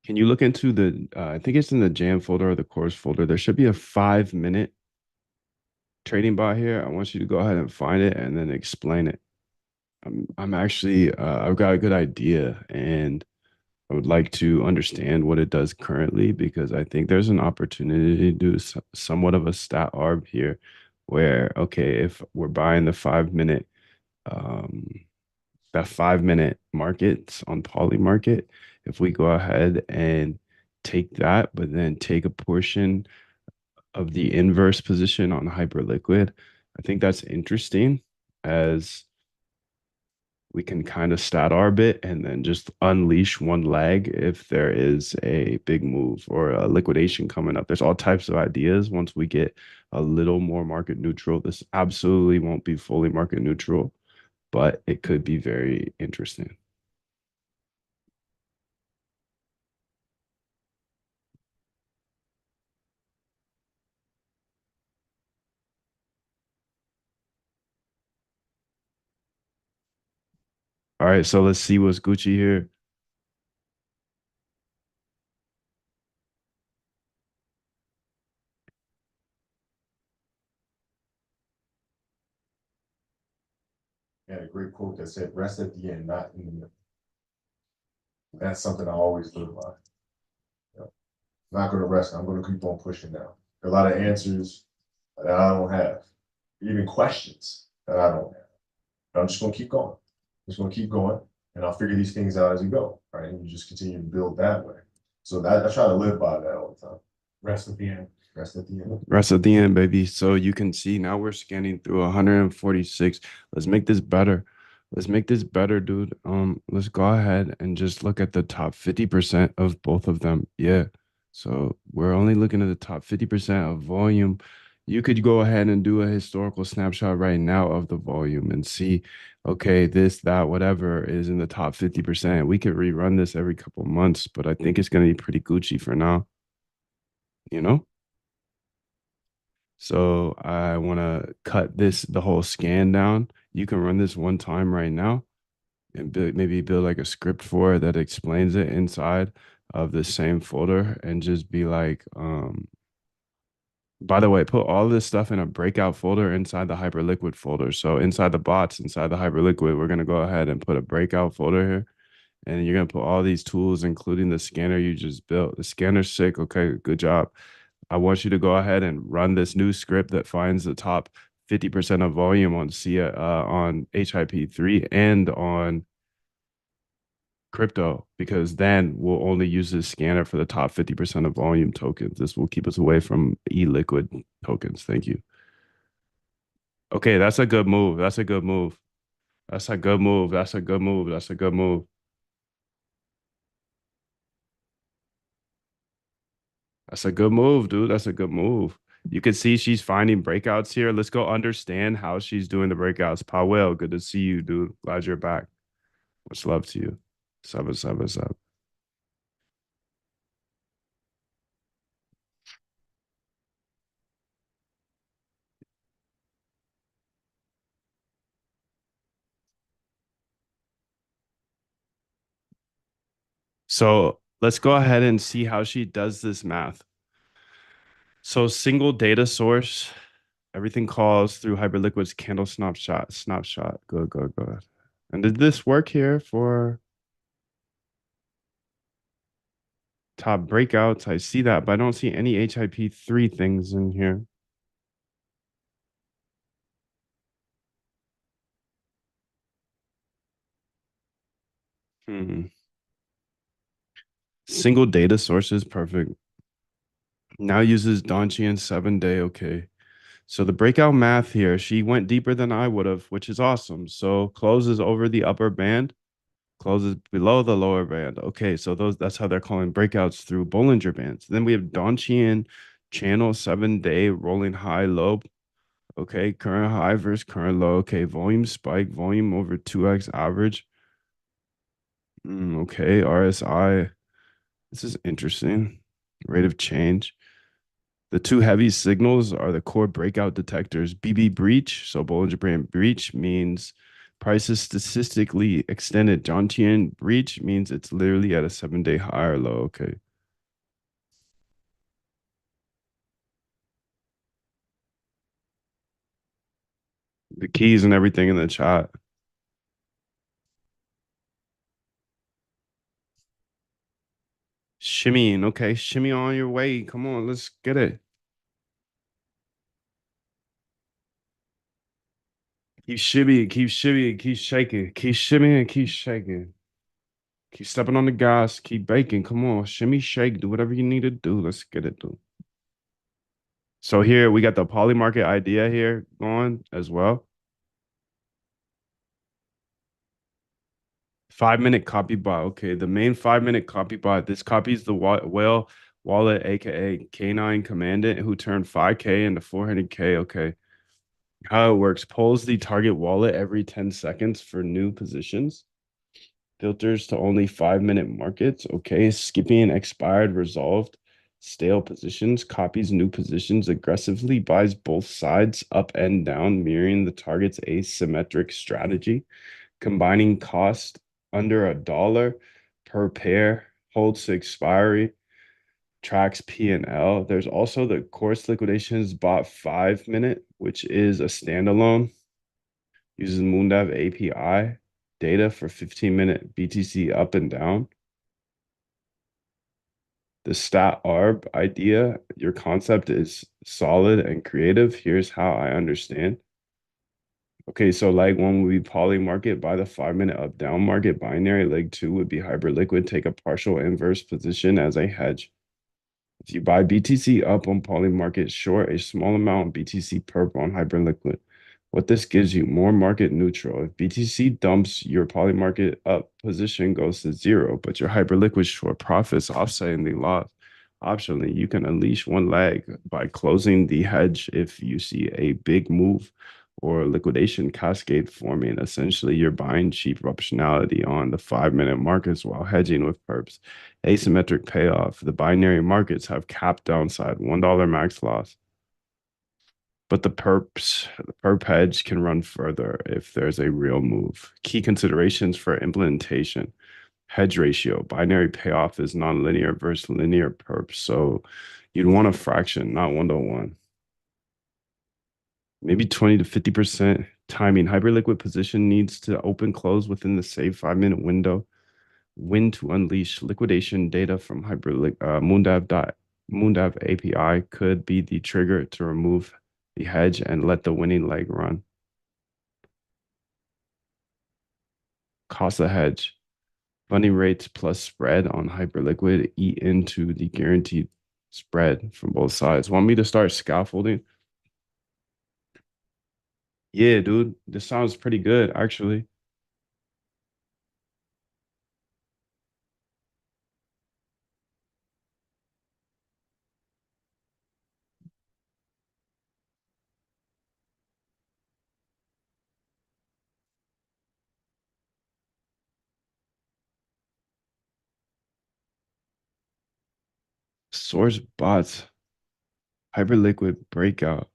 Can you look into the? I think it's in the jam folder or the course folder. There should be a 5 minute trading bot here. I want you to go ahead and find it and then explain it. I'm actually I've got a good idea and I would like to understand what it does currently because I think there's an opportunity to do somewhat of a stat arb here where okay, if we're buying the 5 minute um that 5 minute markets on Poly Market, if we go ahead and take that, but then take a portion of the inverse position on Hyperliquid, I think that's interesting as we can kind of stat arb it and then just unleash one leg if there is a big move or a liquidation coming up. There's all types of ideas once we get a little more market neutral. This absolutely won't be fully market neutral, but it could be very interesting. All right, so let's see what's Gucci here. Had a great quote that said, "Rest at the end, not in the middle." That's something I always live by. You know, I'm not going to rest. I'm going to keep on pushing now. A lot of answers that I don't have, even questions that I don't have. But I'm just going to keep going. I'm just going to keep going, and I'll figure these things out as we go. Right, and you just continue to build that way. So that I try to live by that all the time. Rest at the end. Rest at the end. Rest at the end, baby. So you can see now we're scanning through 146. Let's make this better. Let's make this better, dude. Let's go ahead and just look at the top 50% of both of them. Yeah. So we're only looking at the top 50% of volume. You could go ahead and do a historical snapshot right now of the volume and see, okay, this, that, whatever is in the top 50%. We could rerun this every couple months, but I think it's going to be pretty Gucci for now, you know? So I want to cut the whole scan down. You can run this one time right now and maybe build like a script for it that explains it inside of the same folder and just be like, by the way, put all this stuff in a breakout folder inside the Hyperliquid folder. So inside the bots, inside the Hyperliquid, we're going to go ahead and put a breakout folder here. And you're going to put all these tools, including the scanner you just built. The scanner's sick. Okay, good job. I want you to go ahead and run this new script that finds the top 50% of volume on on HIP3 and on crypto, because then we'll only use this scanner for the top 50% of volume tokens. This will keep us away from e-liquid tokens. Thank you. Okay, that's a good move. That's a good move. That's a good move. That's a good move. That's a good move. That's a good move, dude. That's a good move. You can see she's finding breakouts here. Let's go understand how she's doing the breakouts. Powell, good to see you, dude. Glad you're back. Much love to you. What's up. So let's go ahead and see how she does this math. So single data source Everything calls through Hyperliquid's candle snapshot. Good, good, good. And did this work here for top breakouts? I see that, but I don't see any HIP3 things in here. Hmm. Single data sources, perfect. Now uses Donchian 7-day. Okay. So the breakout math here, she went deeper than I would have, which is awesome. So closes over the upper band, closes below the lower band. Okay, so that's how they're calling breakouts through Bollinger Bands. Then we have Donchian channel 7-day rolling high low. Okay, current high versus current low. Okay, volume spike, volume over 2x average. Okay, RSI. This is interesting. Rate of change. The two heavy signals are the core breakout detectors. BB breach, so Bollinger Band breach means price is statistically extended. Donchian breach means it's literally at a 7-day high or low. Okay. The keys and everything in the chat. Shimmying. Okay. Shimmy on your way. Come on. Let's get it. Keep shimmying. Keep shimmying. Keep shaking. Keep shimmying. Keep shaking. Keep stepping on the gas. Keep baking. Come on. Shimmy, shake. Do whatever you need to do. Let's get it, dude. So here we got the Polymarket idea here going as well. 5-minute copy bot. Okay, the main 5-minute copy bot. This copies the whale wallet, aka K9 Commandant, who turned 5K into 400K. Okay, how it works: pulls the target wallet every 10 seconds for new positions. Filters to only 5-minute markets. Okay, skipping expired, resolved, stale positions. Copies new positions aggressively. Buys both sides up and down, mirroring the target's asymmetric strategy. Combining cost under $1 per pair, holds to expiry, tracks P&L. There's also the course liquidations bot 5-minute, which is a standalone, uses Moondav API data for 15-minute BTC up and down. The stat arb idea, your concept is solid and creative. Here's how I understand. Okay, so leg one would be poly market, buy the 5-minute up down market binary. Leg two would be Hyperliquid, take a partial inverse position as a hedge. If you buy BTC up on poly market, short a small amount BTC perp on Hyperliquid. What this gives you, more market neutral. If BTC dumps, your poly market up position goes to zero, but your Hyperliquid short profits offsetting the loss. Optionally, you can unleash one leg by closing the hedge if you see a big move or liquidation cascade forming. Essentially, you're buying cheap optionality on the 5-minute markets while hedging with perps. Asymmetric payoff. The binary markets have capped downside, $1 max loss. But the perp hedge can run further if there's a real move. Key considerations for implementation. Hedge ratio. Binary payoff is nonlinear versus linear perp. So you'd want a fraction, not 1-to-1. Maybe 20 to 50% timing. Hyperliquid position needs to open close within the saved 5-minute window. When to unleash liquidation data from Moondav API could be the trigger to remove the hedge and let the winning leg run. Cost of hedge. Funding rates plus spread on Hyperliquid eat into the guaranteed spread from both sides. Want me to start scaffolding? Yeah, dude, this sounds pretty good, actually. Source bots, Hyperliquid breakout.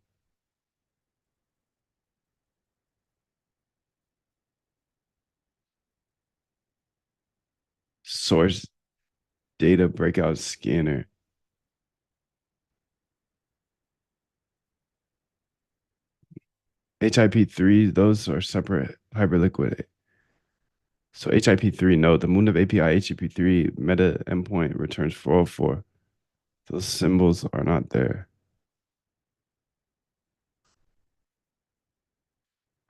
Source data breakout scanner. HIP3, those are separate Hyperliquid. So HIP3, no, the Moon of API HIP3 meta endpoint returns 404. Those symbols are not there.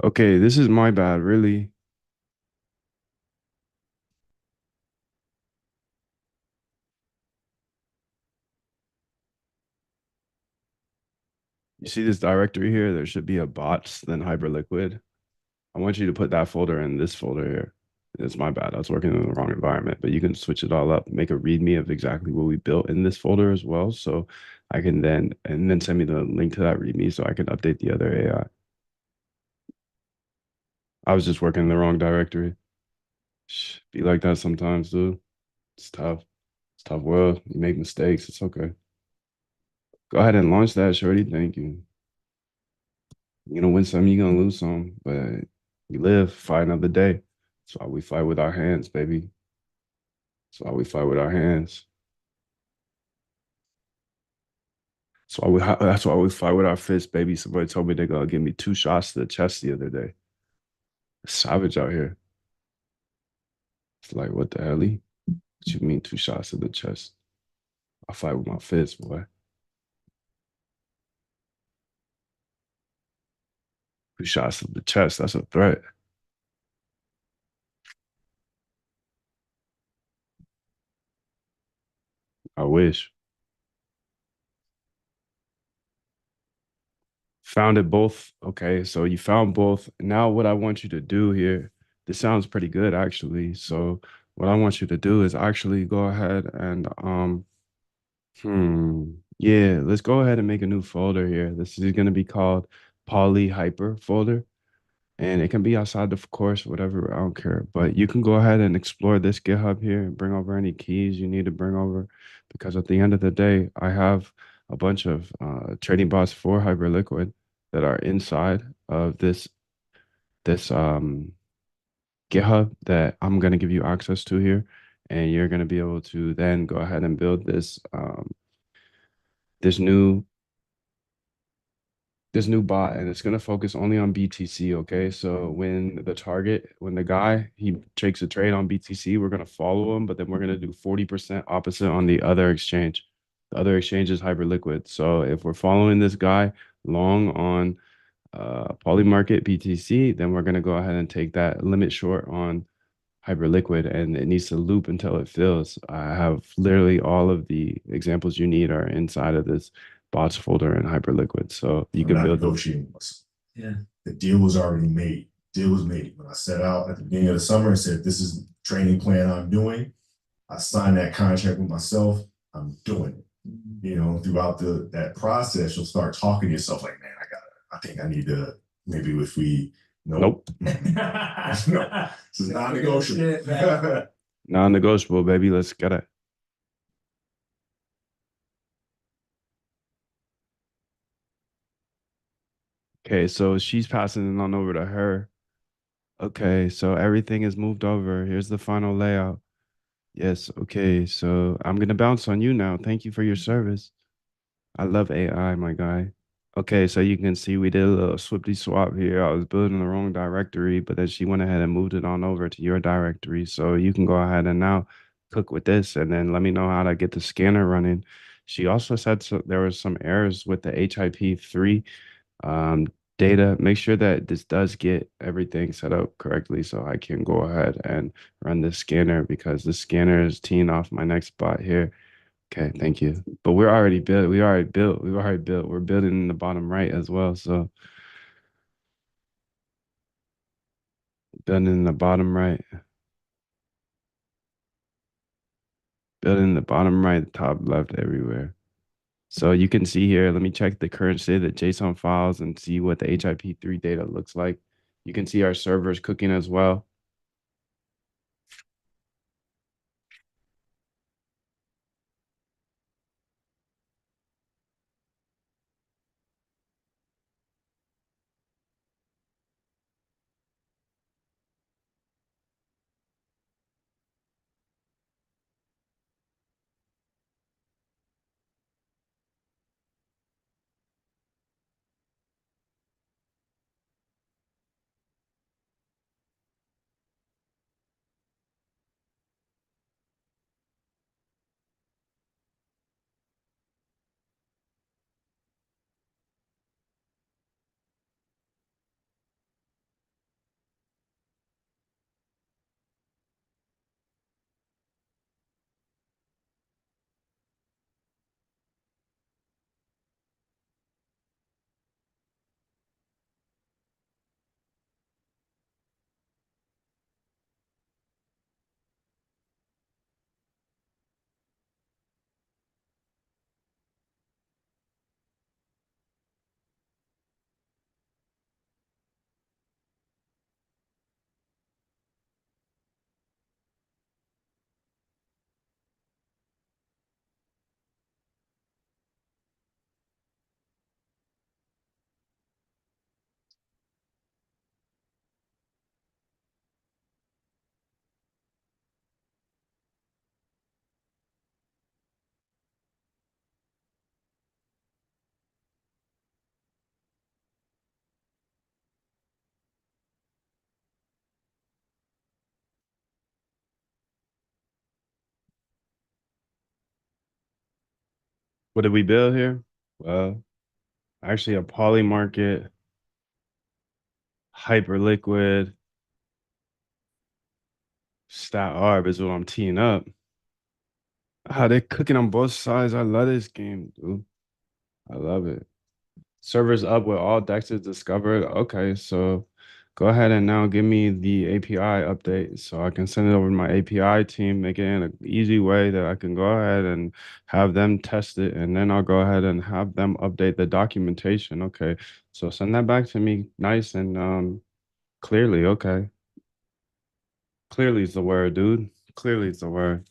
Okay, this is my bad, really. You see this directory here? There should be a bots, then Hyperliquid. I want you to put that folder in this folder here. It's my bad. I was working in the wrong environment, but you can switch it all up, make a README of exactly what we built in this folder as well. So I can then send me the link to that README so I can update the other AI. I was just working in the wrong directory. Be like that sometimes, dude. It's tough. It's tough world. You make mistakes. It's okay. Go ahead and launch that, shorty. Thank you. You're gonna win some, you're gonna lose some, but you live, fight another day. That's why we fight with our hands, baby. That's why we fight with our hands. That's why we fight with our fists, baby. Somebody told me they're gonna give me 2 shots to the chest the other day. Savage out here. It's like, what the hell? What you mean 2 shots to the chest? I fight with my fists, boy. 2 shots to the chest, that's a threat. I wish. Found it both. Okay, so you found both. Now, what I want you to do here, this sounds pretty good actually. So, what I want you to do is actually go ahead and yeah, let's go ahead and make a new folder here. This is going to be called Poly Hyper folder, and it can be outside of course, whatever. I don't care, but you can go ahead and explore this GitHub here and bring over any keys you need to bring over, because at the end of the day, I have a bunch of trading bots for Hyperliquid that are inside of this GitHub that I'm going to give you access to here, and you're going to be able to then go ahead and build this new this new bot, and it's going to focus only on BTC. Okay, so when the guy he takes a trade on BTC, we're going to follow him, but then we're going to do 40% opposite on the other exchange. The other exchange is Hyperliquid. So if we're following this guy long on Polymarket BTC, then we're going to go ahead and take that limit short on Hyperliquid, and it needs to loop until it fills. I have literally all of the examples you need are inside of this bots folder in Hyperliquid. So you I'm can not build them. negotiating with myself. Yeah. The deal was already made. Deal was made. When I set out at the beginning of the summer and said, this is the training plan I'm doing, I signed that contract with myself. I'm doing it. You know, throughout that process, you'll start talking to yourself like, man, I think I need to, maybe if we, Nope. no, this is non-negotiable. Non-negotiable, baby. Let's get it. Okay, so she's passing it on over to her. Okay, so everything is moved over. Here's the final layout. Yes, okay, so I'm gonna bounce on you now. Thank you for your service. I love AI, my guy. Okay, so you can see we did a little swiftly swap here. I was building the wrong directory, but then she went ahead and moved it on over to your directory. So you can go ahead and now cook with this and then let me know how to get the scanner running. She also said there was some errors with the HIP3 um, data. Make sure that this does get everything set up correctly so I can go ahead and run the scanner, because the scanner is teeing off my next bot here. Okay, thank you. But we're already built. We already built. We've already built. We're building in the bottom right as well. So building in the bottom right, building in the bottom right, top left, everywhere. So you can see here, let me check the current state of the JSON files and see what the HIP3 data looks like. You can see our servers cooking as well. What did we build here? Well, actually a poly market, Hyperliquid, stat arb is what I'm teeing up. Ah, they're cooking on both sides. I love this game, dude. I love it. Servers up with all dexes discovered. Okay, so go ahead and now give me the API update so I can send it over to my API team, make it in an easy way that I can go ahead and have them test it, and then I'll go ahead and have them update the documentation. Okay, so send that back to me nice and clearly. Okay, clearly is the word, dude. Clearly is the word.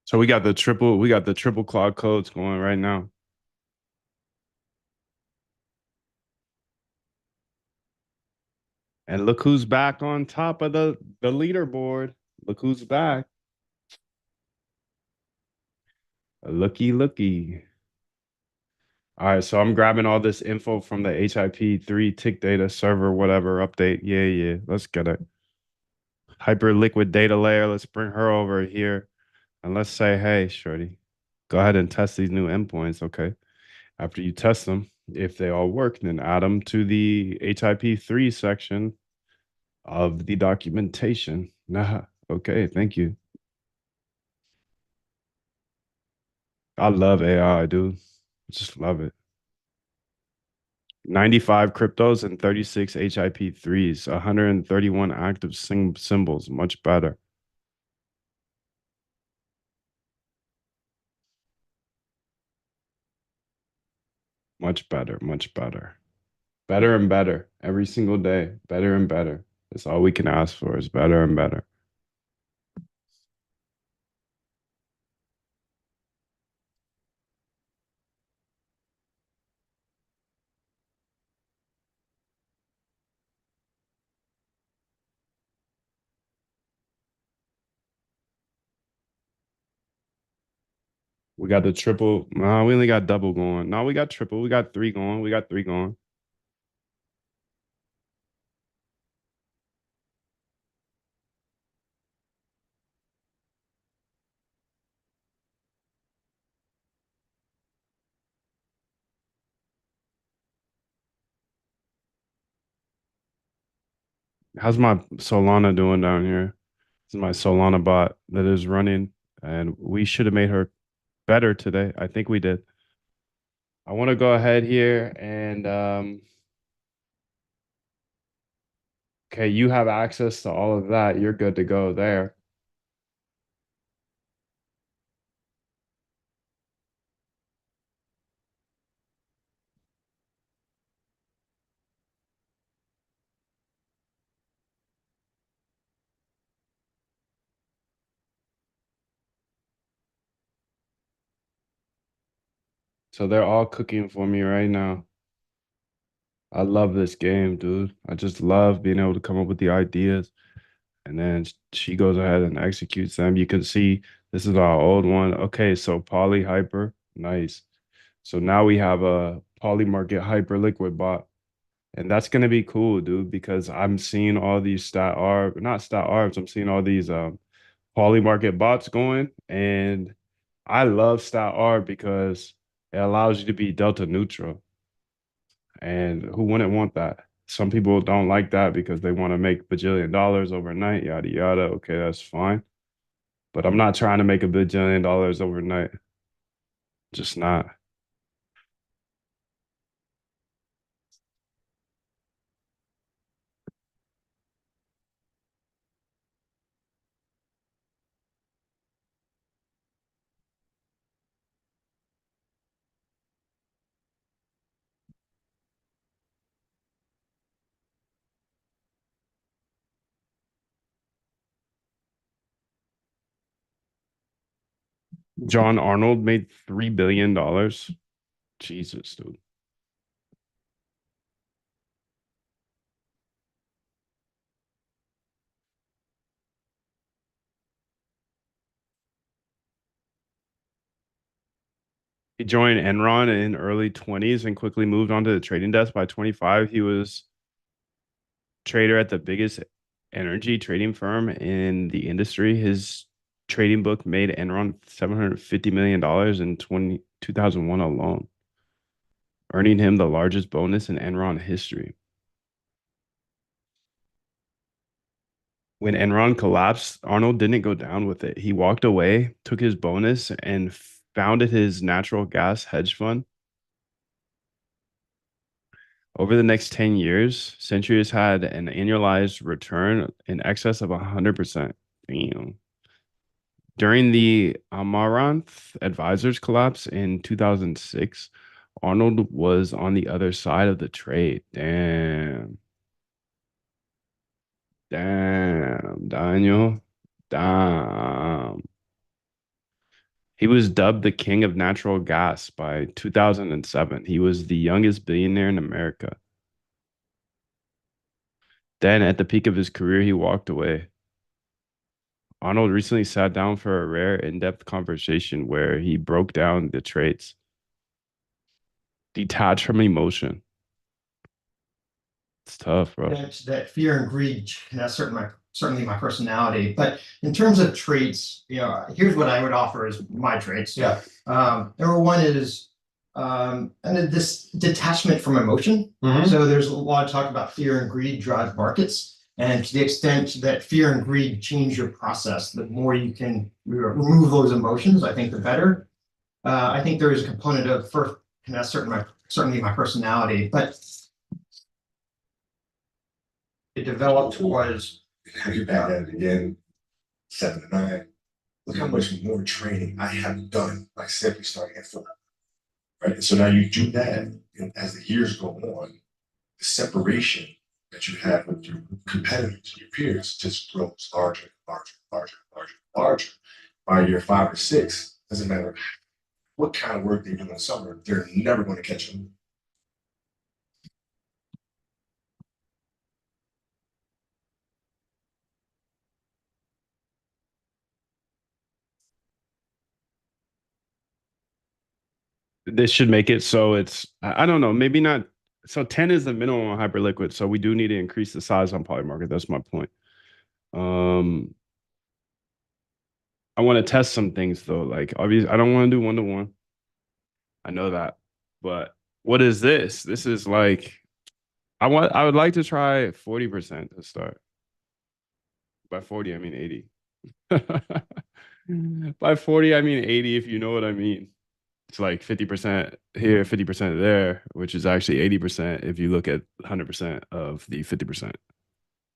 So we got the triple cloud codes going right now. And look who's back on top of the leaderboard. Look who's back. Looky. All right, so I'm grabbing all this info from the HIP3 tick data server, whatever update. Yeah. Let's get it. Hyperliquid data layer. Let's bring her over here. And let's say, hey, Shorty, go ahead and test these new endpoints. Okay. After you test them, if they all work, then add them to the HIP3 section of the documentation. Nah. Okay, thank you. I love AI, dude. Just love it. 95 cryptos and 36 HIP3s, 131 active symbols. Much better. Much better. Much better. Better and better every single day. Better and better. That's all we can ask for is better and better. We got the triple. No, we only got double going. No, we got triple. We got three going. We got three going. How's my Solana doing down here? This is my Solana bot that is running, and we should have made her better today. I think we did. I want to go ahead here and okay, you have access to all of that. You're good to go there. So they're all cooking for me right now. I love this game, dude. I just love being able to come up with the ideas and then she goes ahead and executes them. You can see this is our old one. Okay, so poly hyper, nice. So now we have a poly market hyper liquid bot. And that's gonna be cool, dude, because I'm seeing all these not stat arbs, I'm seeing all these poly market bots going. And I love stat arb because it allows you to be delta neutral. And who wouldn't want that? Some people don't like that because they want to make bajillion dollars overnight, yada yada. Okay, that's fine. But I'm not trying to make a bajillion dollars overnight. Just not. John Arnold made $3 billion. Jesus, dude. He joined Enron in early 20s and quickly moved onto the trading desk. By 25, he was trader at the biggest energy trading firm in the industry. His trading book made Enron $750 million in 2001 alone, earning him the largest bonus in Enron history. When Enron collapsed, Arnold didn't go down with it. He walked away, took his bonus, and founded his natural gas hedge fund. Over the next 10 years, Century has had an annualized return in excess of 100%. Damn. During the Amaranth Advisors collapse in 2006, Arnold was on the other side of the trade. Damn. Damn, Daniel. Damn. He was dubbed the king of natural gas by 2007. He was the youngest billionaire in America. Then, at the peak of his career, he walked away. Arnold recently sat down for a rare, in depth conversation where he broke down the traits detached from emotion. It's tough, bro. That fear and greed, that's certainly my personality. But in terms of traits, here's what I would offer as my traits. Yeah. Number one is and this detachment from emotion. Mhm. So there's a lot of talk about fear and greed drive markets. And to the extent that fear and greed change your process, the more you can remove those emotions, I think the better. I think there is a component of first, and that's certainly my personality, but it developed was Have you back at it again? 7 to 9. Look how much more training I have done by simply starting at 4. Right. And so now you do that, and as the years go on, the separation that you have with your competitors, your peers, just grows larger, larger, larger, larger, larger. By year 5 or 6, doesn't matter what kind of work they do in the summer, they're never going to catch them. This should make it so it's, I don't know, maybe not. So 10 is the minimum on hyperliquid. So we do need to increase the size on Polymarket. That's my point. I want to test some things though. Like obviously, I don't want to do 1-to-1. I know that, but what is this? This is like, I would like to try 40% to start. By 40, I mean 80. By 40, I mean 80, if you know what I mean. It's like 50% here, 50% there, which is actually 80% if you look at 100% of the 50%.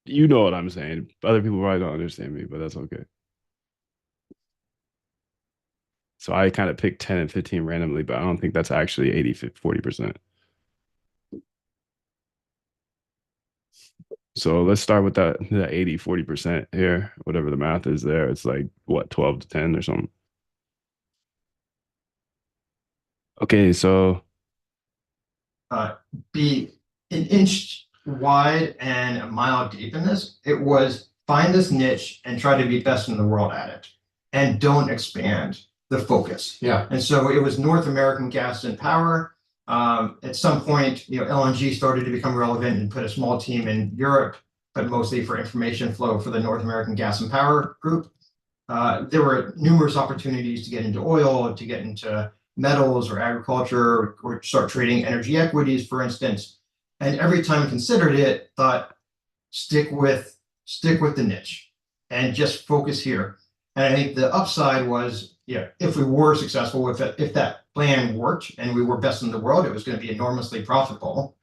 You know what I'm saying. Other people probably don't understand me, but that's okay. So I kind of picked 10 and 15 randomly, but I don't think that's actually 80, 40%. So let's start with that 80, 40% here, whatever the math is there. It's like what, 12 to 10 or something. Okay, so be an inch wide and a mile deep in this. It was find this niche and try to be best in the world at it, and don't expand the focus. Yeah. And so it was North American gas and power. At some point, LNG started to become relevant and put a small team in Europe, but mostly for information flow for the North American gas and power group. There were numerous opportunities to get into oil, to get into metals or agriculture, or start trading energy equities, for instance. And every time I considered it, thought, stick with the niche and just focus here. And I think the upside was, if we were successful, if that plan worked and we were best in the world, it was going to be enormously profitable.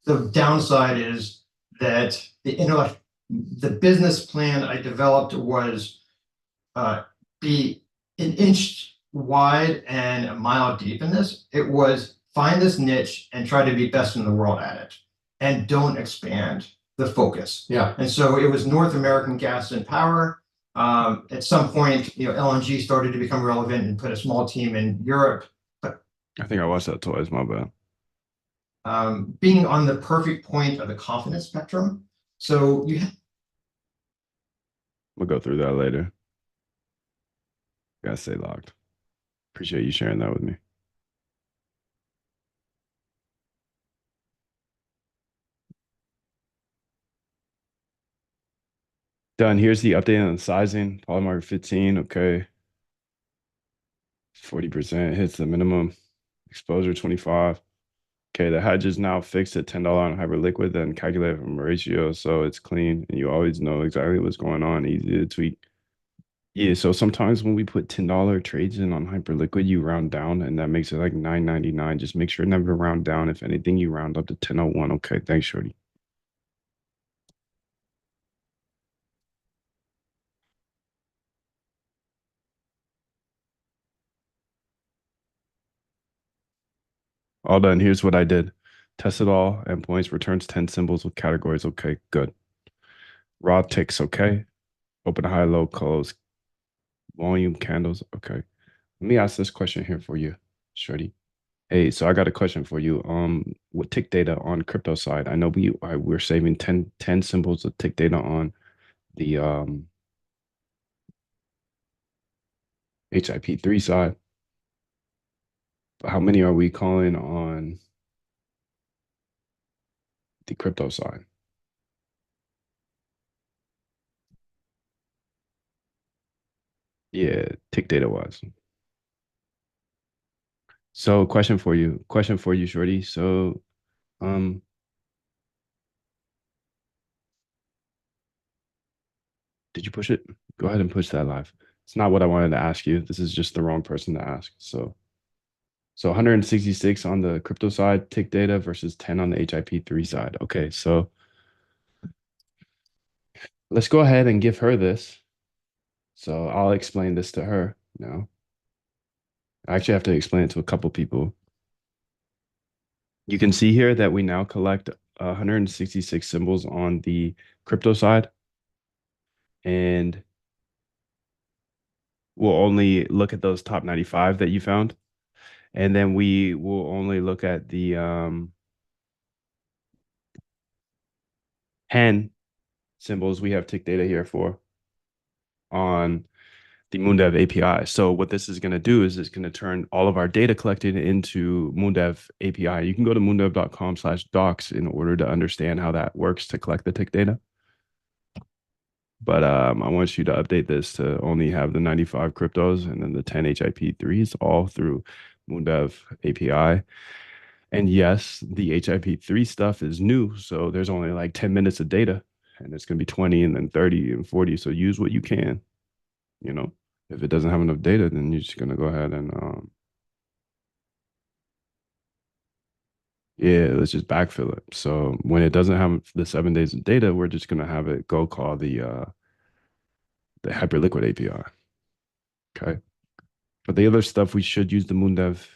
The downside is that the business plan I developed was be an inch wide and a mile deep in this. It was find this niche and try to be best in the world at it, and don't expand the focus. Yeah. And so it was North American gas and power. At some point, LNG started to become relevant and put a small team in Europe. But I think I watched that twice, my bad. being on the perfect point of the confidence spectrum. So We'll go through that later. Gotta stay locked. Appreciate you sharing that with me. Done. Here's the update on the sizing. Polymark 15. Okay. 40% hits the minimum. Exposure 25. Okay, the hedge is now fixed at $10 on Hyperliquid, then calculated from a ratio, so it's clean and you always know exactly what's going on. Easy to tweak. Yeah, so sometimes when we put $10 trades in on Hyperliquid, you round down and that makes it like $9.99. Just make sure never round down. If anything, you round up to 10.01. Okay, thanks, Shorty. All done. Here's what I did. Tested all endpoints, returns 10 symbols with categories. Okay, good. Raw ticks, okay. Open, high, low, close. Volume, candles, okay. Let me ask this question here for you, Shorty. Hey, so I got a question for you. With tick data on crypto side, I know we're saving 10 symbols of tick data on the HIP3 side. But how many are we calling on the crypto side? Yeah, tick data wise. So question for you, Shorty. So did you push it? Go ahead and push that live. It's not what I wanted to ask you. This is just the wrong person to ask. So 166 on the crypto side, tick data versus 10 on the HIP3 side. Okay, so let's go ahead and give her this. So I'll explain this to her now. I actually have to explain it to a couple people. You can see here that we now collect 166 symbols on the crypto side. And we'll only look at those top 95 that you found. And then we will only look at the 10 symbols we have tick data here for on the Moondev API. So what this is going to do is it's going to turn all of our data collected into Moondev API. You can go to moondev.com/docs in order to understand how that works to collect the tick data. But I want you to update this to only have the 95 cryptos and then the 10 HIP3s all through Moondev API. And yes, the HIP3 stuff is new. So there's only like 10 minutes of data and it's going to be 20 and then 30 and 40. So use what you can, you know. If it doesn't have enough data, then you're just gonna go ahead and yeah, let's just backfill it. So when it doesn't have the 7 days of data, we're just gonna have it go call the Hyperliquid API. Okay. But the other stuff we should use the Moondev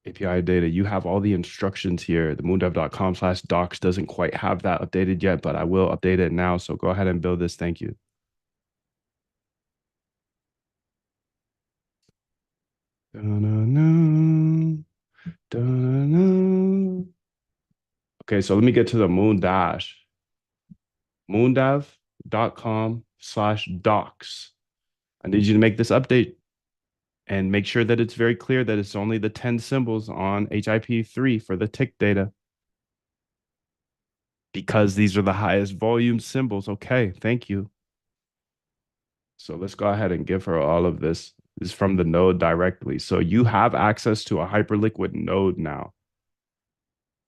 API data. You have all the instructions here. The moondev.com/docs doesn't quite have that updated yet, but I will update it now. So go ahead and build this. Thank you. Da-na-na, da-na-na. Okay, so let me get to the moondev.com/docs. I need you to make this update and make sure that it's very clear that it's only the 10 symbols on HIP3 for the tick data. Because these are the highest volume symbols. Okay, thank you. So let's go ahead and give her all of this. This is from the node directly. So you have access to a Hyperliquid node now.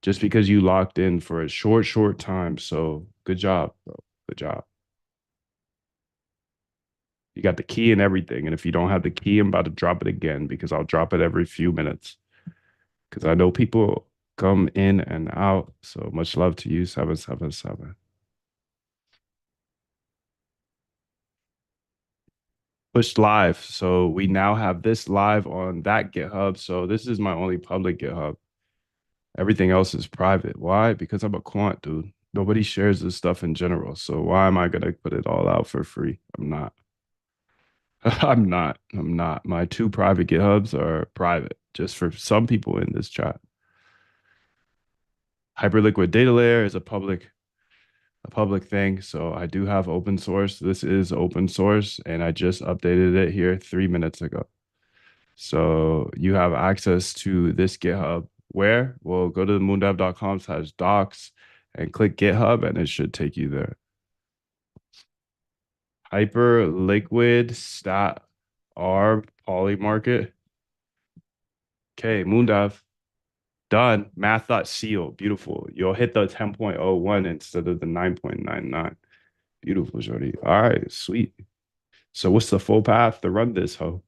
Just because you locked in for a short time. So good job, bro. Good job. You got the key and everything. And if you don't have the key, I'm about to drop it again because I'll drop it every few minutes. Because I know people come in and out. So much love to you, 777. Pushed live. So we now have this live on that GitHub. So this is my only public GitHub. Everything else is private. Why? Because I'm a quant, dude. Nobody shares this stuff in general. So why am I going to put it all out for free? I'm not. I'm not. My 2 private GitHubs are private, just for some people in this chat. Hyperliquid data layer is a public thing. So I do have open source. This is open source, and I just updated it here 3 minutes ago. So you have access to this GitHub where? Well, go to moondev.com/docs and click GitHub, and it should take you there. Hyper liquid stat arb poly market. Okay, Moondive. Done. Math.seal. Beautiful. You'll hit the 10.01 instead of the 9.99. Beautiful, Jody. All right, sweet. So what's the full path to run this hoe?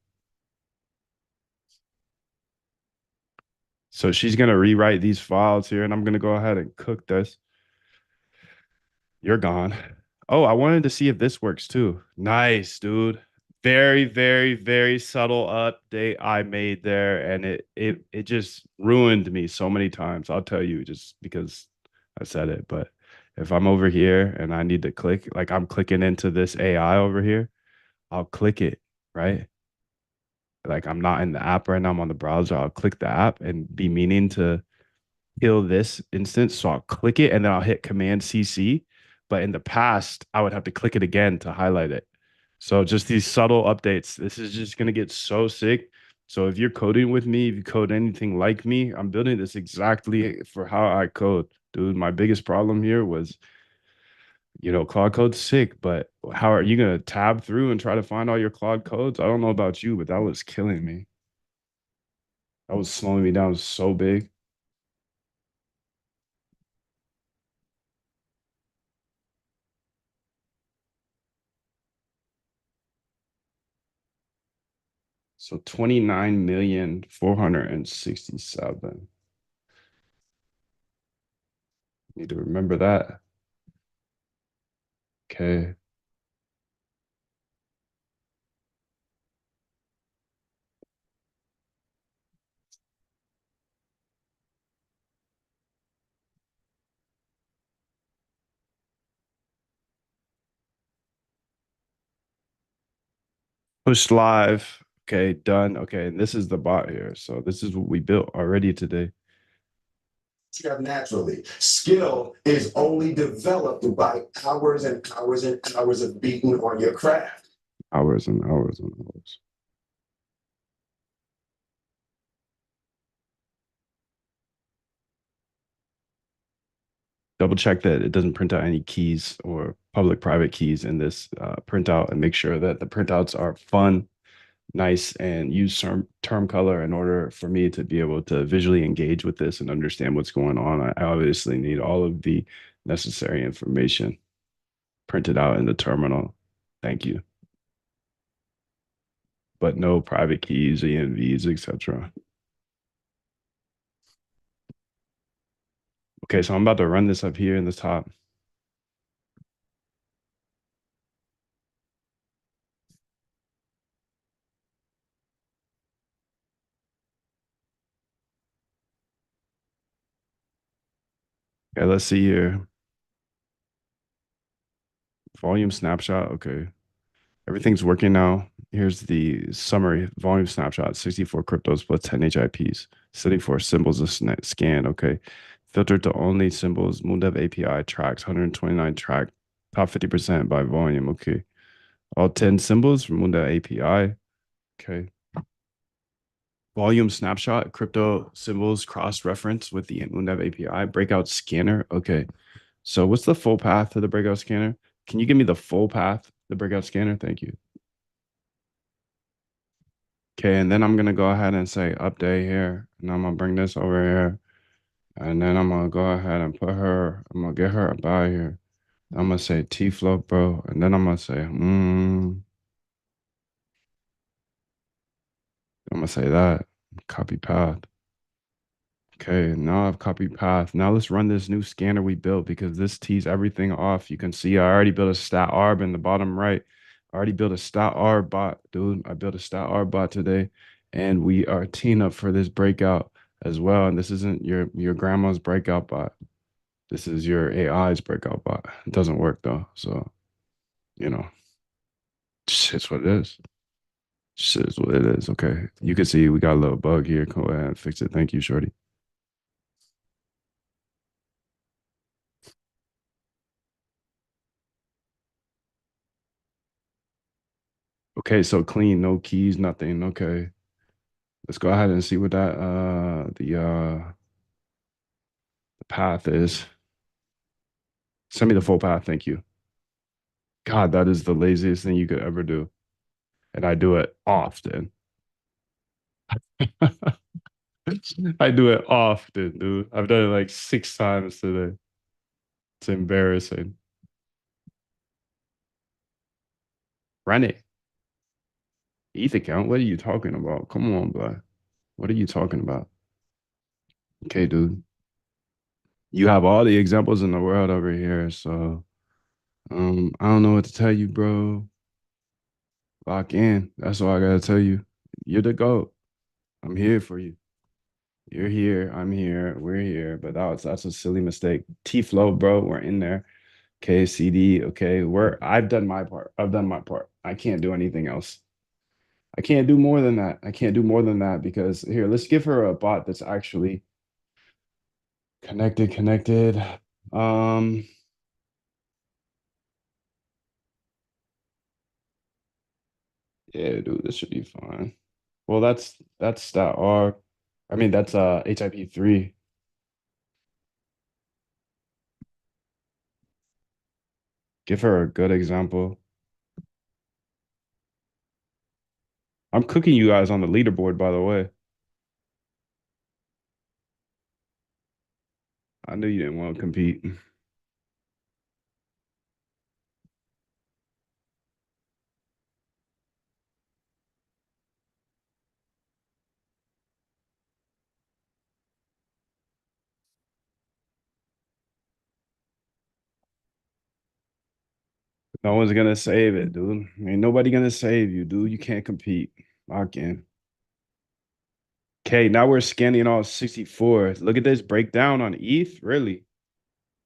So she's gonna rewrite these files here, and I'm gonna go ahead and cook this. You're gone. Oh, I wanted to see if this works too. Nice, dude. Very, very, very subtle update I made there, and it just ruined me so many times. I'll tell you just because I said it. But if I'm over here and I need to click, like I'm clicking into this AI over here, I'll click it, right? Like I'm not in the app right now, I'm on the browser. I'll click the app and be meaning to kill this instance. So I'll click it and then I'll hit Command CC. But in the past, I would have to click it again to highlight it. So just these subtle updates. This is just gonna get so sick. So if you're coding with me, if you code anything like me, I'm building this exactly for how I code. Dude, my biggest problem here was, Claude Code's sick, but how are you gonna tab through and try to find all your Claude codes? I don't know about you, but that was killing me. That was slowing me down so big. So 29,467. Need to remember that. Okay. Push live. Okay, done. Okay, and this is the bot here. So this is what we built already today. You have naturally. Skill is only developed by hours and hours and hours of beating on your craft. Hours and hours and hours. Double check that it doesn't print out any keys or public private keys in this printout, and make sure that the printouts are fun, nice, and use term color in order for me to be able to visually engage with this and understand what's going on. I obviously need all of the necessary information printed out in the terminal. Thank you. But no private keys, ENVs, etc. Okay, so I'm about to run this up here in the top. Okay, let's see here. Volume snapshot. Okay. Everything's working now. Here's the summary. Volume snapshot, 64 cryptos plus 10 HIPs. Setting for symbols of scan. Okay. Filtered to only symbols. Moondev API tracks 129 track. Top 50% by volume. Okay. All 10 symbols from Moondev API. Okay. Volume snapshot, crypto symbols cross-reference with the Moondev API. Breakout scanner. Okay. So what's the full path to the breakout scanner? Can you give me the full path, the breakout scanner? Thank you. Okay, and then I'm gonna go ahead and say update here, and I'm gonna bring this over here, and then I'm gonna go ahead and put her, I'm gonna get her about here. I'm gonna say T-float, bro, and then I'm gonna say, I'm gonna say that, copy path. Okay, now I've copied path. Now let's run this new scanner we built because this tees everything off. You can see I already built a stat arb in the bottom right. I already built a stat arb bot, dude. I built a stat arb bot today, and we are teeing up for this breakout as well. And this isn't your grandma's breakout bot. This is your AI's breakout bot. It doesn't work though, so it's what it is. Shit is what it is. Okay, you can see we got a little bug here. Go ahead and fix it. Thank you, shorty. Okay, so clean, no keys, nothing. Okay. Let's go ahead and see what the path is. Send me the full path. Thank you. God, that is the laziest thing you could ever do. And I do it often. I do it often, dude. I've done it like 6 times today. It's embarrassing. Run it. ETH account? What are you talking about? Come on, bro. What are you talking about? Okay, dude. You have all the examples in the world over here, so I don't know what to tell you, bro. Lock in. That's all I gotta tell you. You're the GOAT. I'm here for you. You're here. I'm here. We're here. But that's a silly mistake. T Flow, bro. We're in there. Okay, CD. Okay, I've done my part. I've done my part. I can't do anything else. I can't do more than that. I can't do more than that because here, let's give her a bot that's actually connected. Um, yeah, dude, this should be fine. Well, that's that R. I mean, that's HIP3. Give her a good example. I'm cooking you guys on the leaderboard, by the way. I knew you didn't want to compete. No one's gonna save it, dude. Ain't nobody gonna save you, dude. You can't compete. Lock in. Okay, now we're scanning all 64. Look at this breakdown on ETH. Really?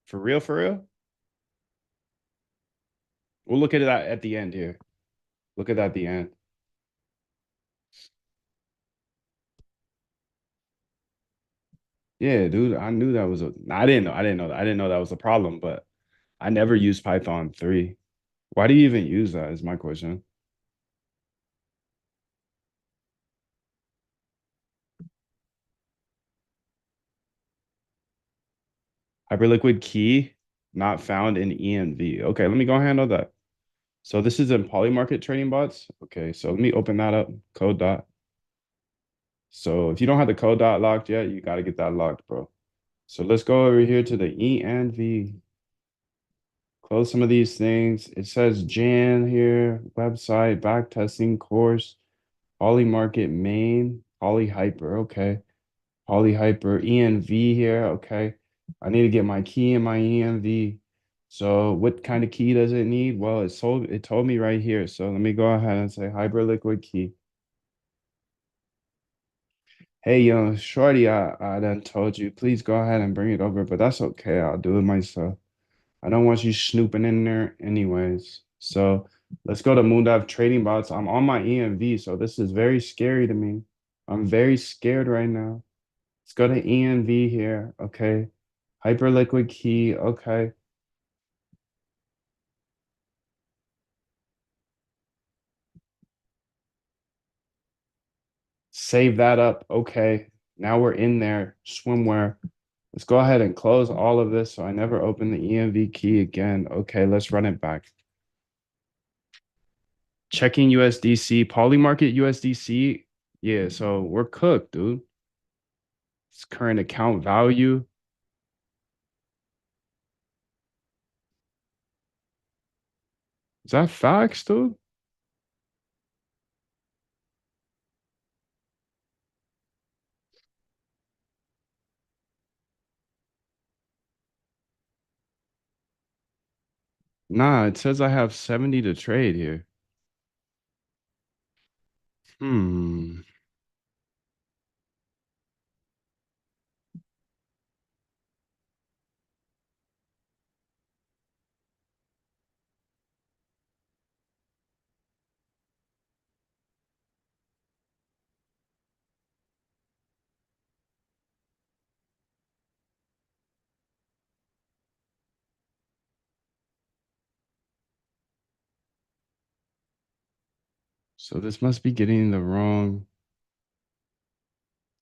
For real, for real? We'll look at that at the end here. Look at that at the end. Yeah, dude. I knew that was a I didn't know. I didn't know that was a problem, but I never used Python 3. Why do you even use that is my question. Hyperliquid key not found in ENV. Okay, let me go handle that. So this is in Polymarket trading bots. Okay, so let me open that up. Code dot. So if you don't have the code dot locked yet, you got to get that locked, bro. So let's go over here to the ENV. Close some of these things. It says Jan here, website, back testing course, Polymarket main, Polyhyper. Okay. Polyhyper ENV here. Okay. I need to get my key in my ENV. So what kind of key does it need? Well, it told me right here. So let me go ahead and say Hyperliquid key. Hey, yo, Shorty, I done told you, please go ahead and bring it over, but that's okay. I'll do it myself. I don't want you snooping in there anyways. So let's go to Moondive Trading Bots. I'm on my ENV, so this is very scary to me. I'm very scared right now. Let's go to ENV here. Okay. Hyperliquid key. Okay. Save that up. Okay. Now we're in there. Swimwear. Let's go ahead and close all of this so I never open the ENV key again. Okay, let's run it back. Checking USDC, Polymarket USDC. Yeah, so we're cooked, dude. It's current account value. Is that facts, dude? Nah, it says I have 70 to trade here. Hmm. So this must be getting the wrong.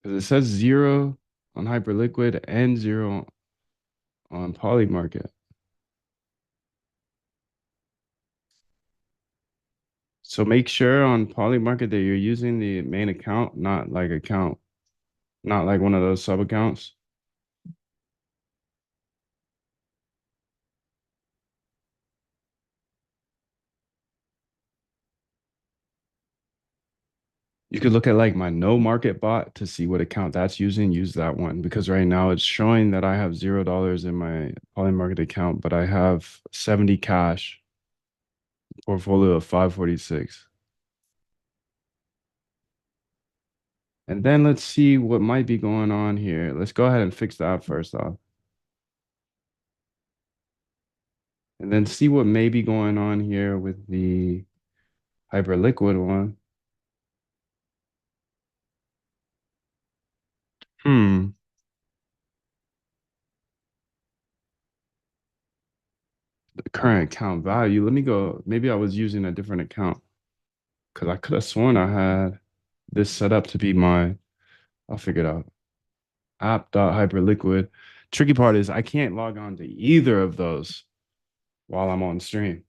Because it says 0 on Hyperliquid and 0 on Polymarket. So make sure on Polymarket that you're using the main account, not like one of those sub accounts. You could look at like my no market bot to see what account that's using. Use that one because right now it's showing that I have $0 in my Polymarket account, but I have 70 cash, portfolio of 546. And then let's see what might be going on here. Let's go ahead and fix that first off. And then see what may be going on here with the Hyperliquid one. Hmm. The current account value. Let me go. Maybe I was using a different account because I could have sworn I had this set up to be my, I'll figure it out. App.hyperliquid. Tricky part is I can't log on to either of those while I'm on stream.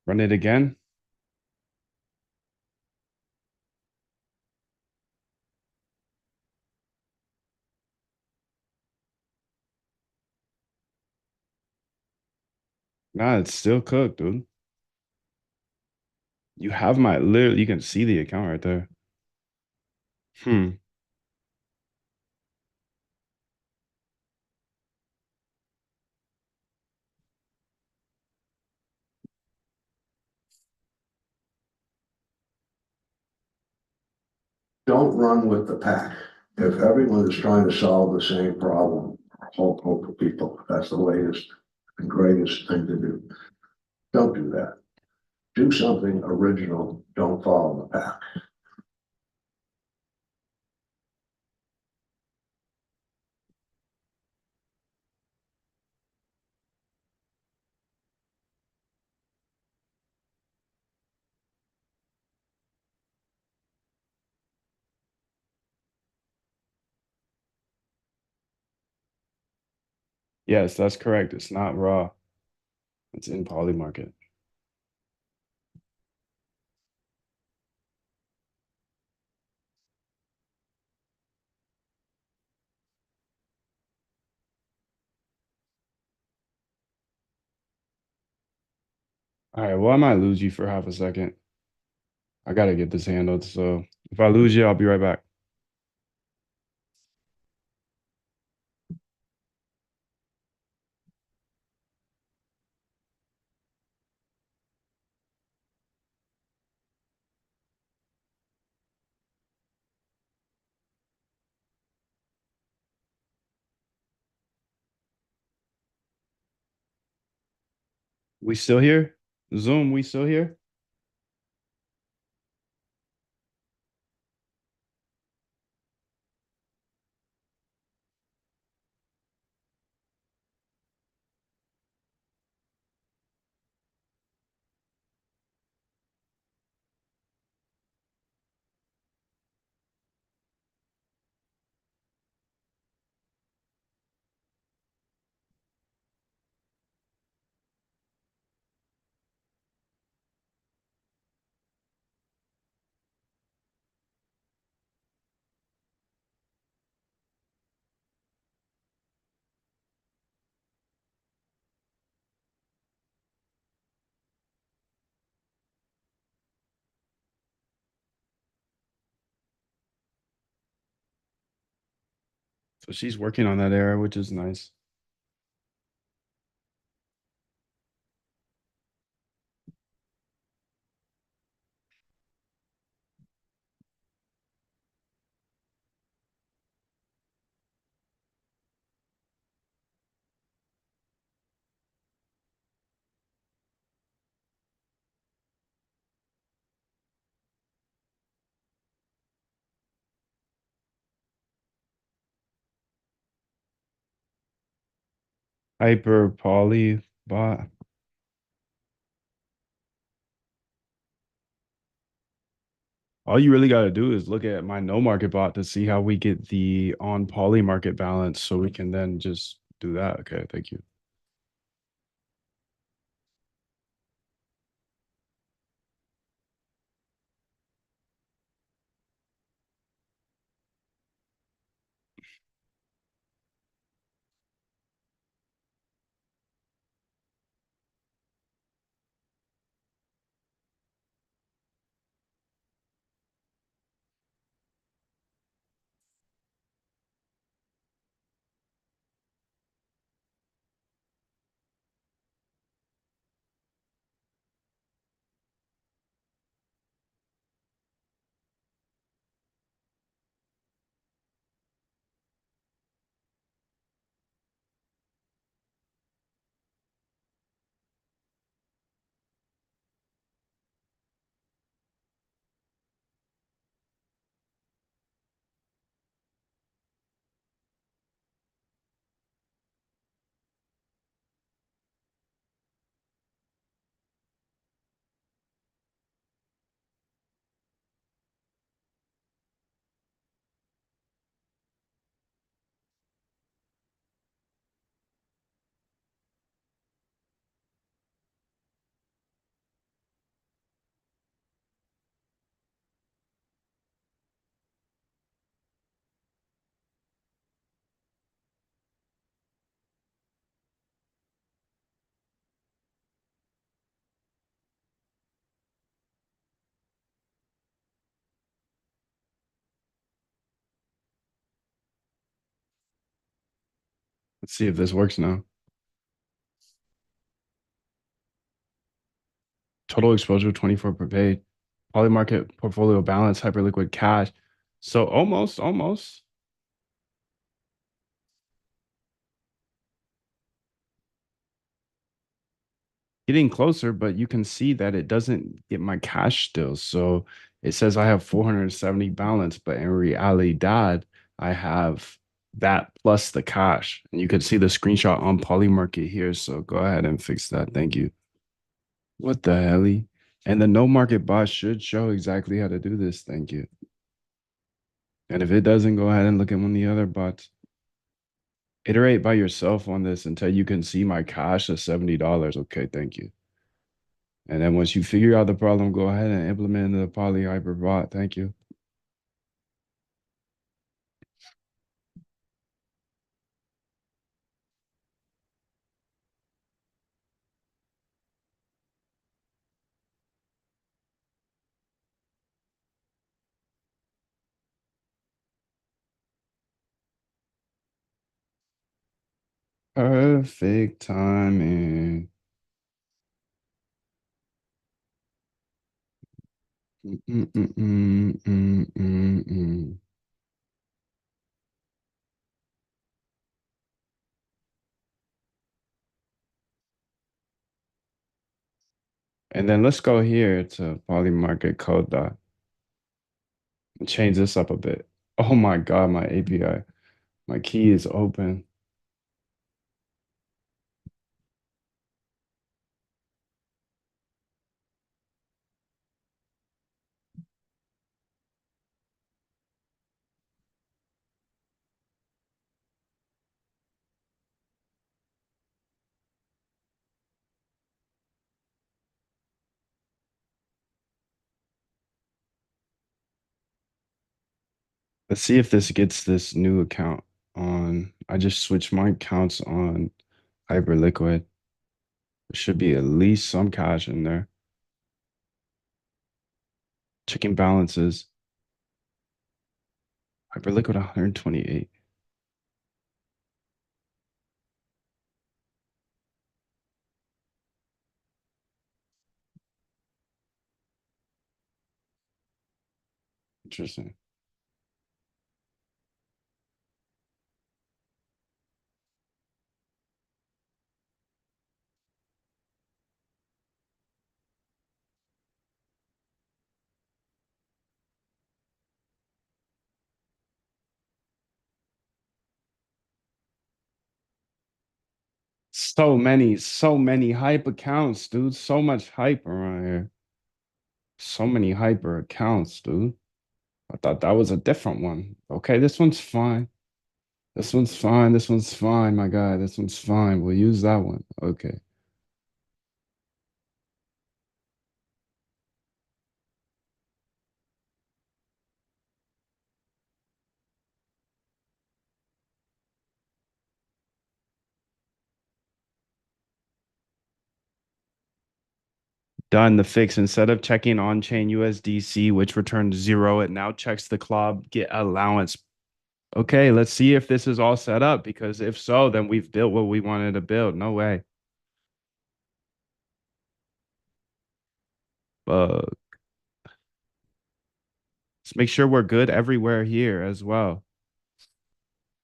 Run it again. Nah, it's still cooked, dude. You have my literally, you can see the account right there. Hmm. Don't run with the pack. If everyone is trying to solve the same problem, a whole group of people, that's the latest and greatest thing to do. Don't do that. Do something original. Don't follow the pack. Yes, that's correct. It's not raw. It's in Polymarket. All right, well, I might lose you for half a second. I gotta get this handled. So if I lose you, I'll be right back. We still here? Zoom, we still here? So she's working on that error, which is nice. Hyper poly bot. All you really got to do is look at my no market bot to see how we get the on poly market balance so we can then just do that. Okay, thank you. Let's see if this works now. Total exposure 24 per page. Poly market portfolio balance, hyperliquid cash. So almost. Getting closer, but you can see that it doesn't get my cash still. So it says I have 470 balance, but in realidad, I have that plus the cash. And you can see the screenshot on Polymarket here. So go ahead and fix that. Thank you. What the hell? And the no market bot should show exactly how to do this. Thank you. And if it doesn't, go ahead and look at one of the other bots. Iterate by yourself on this until you can see my cash of $70. Okay, thank you. And then once you figure out the problem, go ahead and implement the poly hyper bot. Thank you. Perfect timing. Mm. And then let's go here to poly market code dot and change this up a bit. Oh my God, my API, my key is open. Let's see if this gets this new account on. I just switched my accounts on Hyperliquid. There should be at least some cash in there. Checking balances. Hyperliquid 128. Interesting. So many hype accounts, dude. So much hype around here. So many hyper accounts, dude. I thought that was a different one. Okay, this one's fine. This one's fine. This one's fine, my guy. This one's fine. We'll use that one. Okay. Done the fix. Instead of checking on-chain USDC, which returned 0, it now checks the club get allowance. Okay, let's see if this is all set up, because if so, then we've built what we wanted to build. No way. Let's make sure we're good everywhere here as well.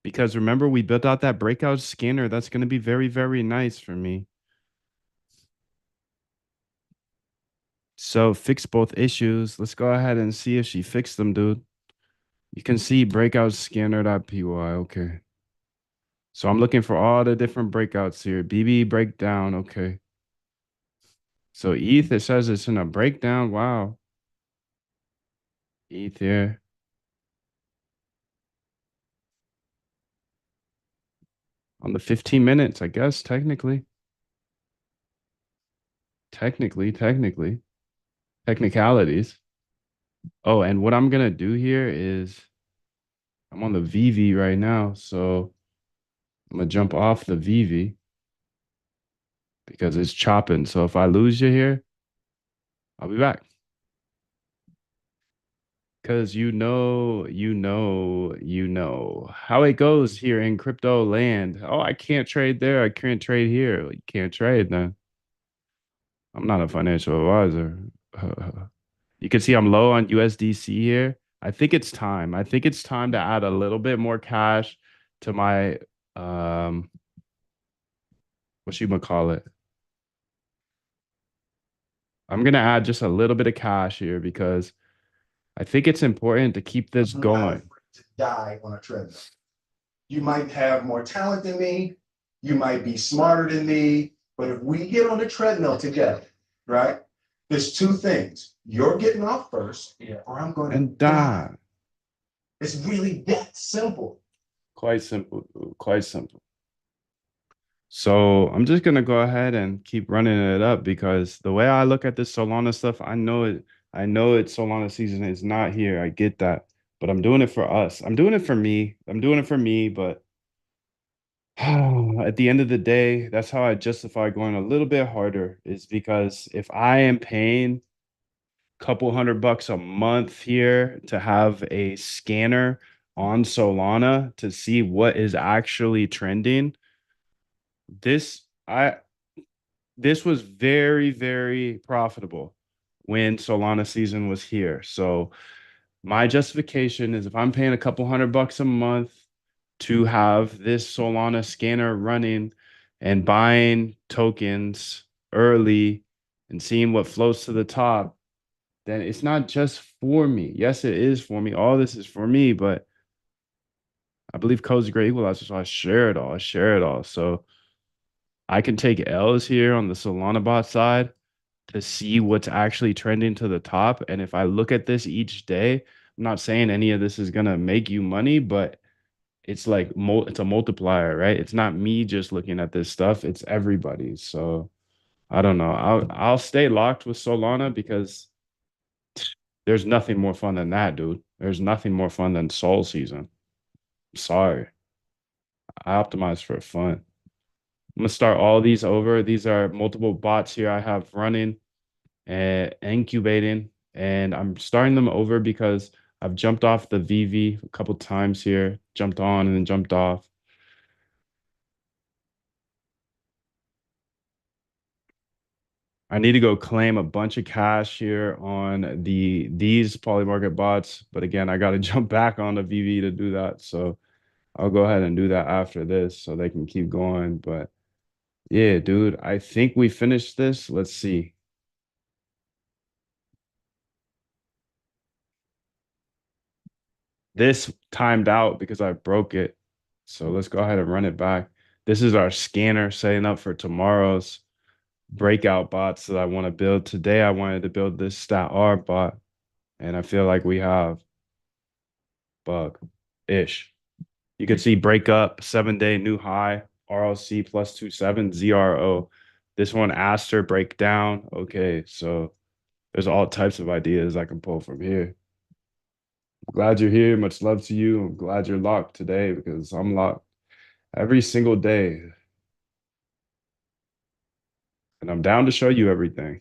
Because remember, we built out that breakout scanner. That's going to be very, very nice for me. So fix both issues. Let's go ahead and see if she fixed them, dude. You can see breakout scanner.py. Okay. So I'm looking for all the different breakouts here. BB breakdown. Okay. So ETH, it says it's in a breakdown. Wow. ETH here. On the 15 minutes, I guess, technically. Technicalities. Oh, and what I'm going to do here is I'm on the VV right now. So I'm going to jump off the VV because it's chopping. So if I lose you here, I'll be back. Because you know how it goes here in crypto land. Oh, I can't trade there. I can't trade here. You can't trade then. I'm not a financial advisor. You can see I'm low on USDC here. I think it's time. I think it's time to add a little bit more cash to my what you gonna call it? I'm gonna add just a little bit of cash here because I think it's important to keep this I'm not going. afraid to die on a treadmill. You might have more talent than me, you might be smarter than me, but if we get on the treadmill together, right? There's two things. You're getting off first, or I'm going to And die. die. It's really that simple. Quite simple, dude. Quite simple. So I'm just gonna go ahead and keep running it up because the way I look at this Solana stuff, I know it's Solana season is not here. I get that. But I'm doing it for us. I'm doing it for me. I'm doing it for me, but at the end of the day, that's how I justify going a little bit harder, is because if I am paying a couple $100 a month here to have a scanner on Solana to see what is actually trending, this was very, very profitable when Solana season was here. So my justification is if I'm paying a couple $100 a month to have this Solana scanner running and buying tokens early and seeing what floats to the top, then it's not just for me. Yes, it is for me. All this is for me, but I believe code's a great equalizer, so I share it all. I share it all. So I can take L's here on the Solana bot side to see what's actually trending to the top. And if I look at this each day, I'm not saying any of this is gonna make you money, but it's like it's a multiplier, right? It's not me just looking at this stuff, it's everybody. So I don't know. I'll stay locked with Solana because there's nothing more fun than that, dude. There's nothing more fun than Sol season. I'm sorry. I optimize for fun. I'm gonna start all these over. These are multiple bots here I have running and incubating, and I'm starting them over because I've jumped off the VV a couple times here, jumped on and then jumped off. I need to go claim a bunch of cash here on these Polymarket bots, but again, I got to jump back on the VV to do that. So I'll go ahead and do that after this so they can keep going. But yeah, dude, I think we finished this. Let's see. This timed out because I broke it. So let's go ahead and run it back. This is our scanner setting up for tomorrow's breakout bots that I want to build. Today, I wanted to build this stat R bot, and I feel like we have bug-ish. You can see break up, 7-day new high, RLC plus 27, ZRO. This one, Aster breakdown. Okay, so there's all types of ideas I can pull from here. Glad you're here. Much love to you. I'm glad you're locked today because I'm locked every single day. And I'm down to show you everything.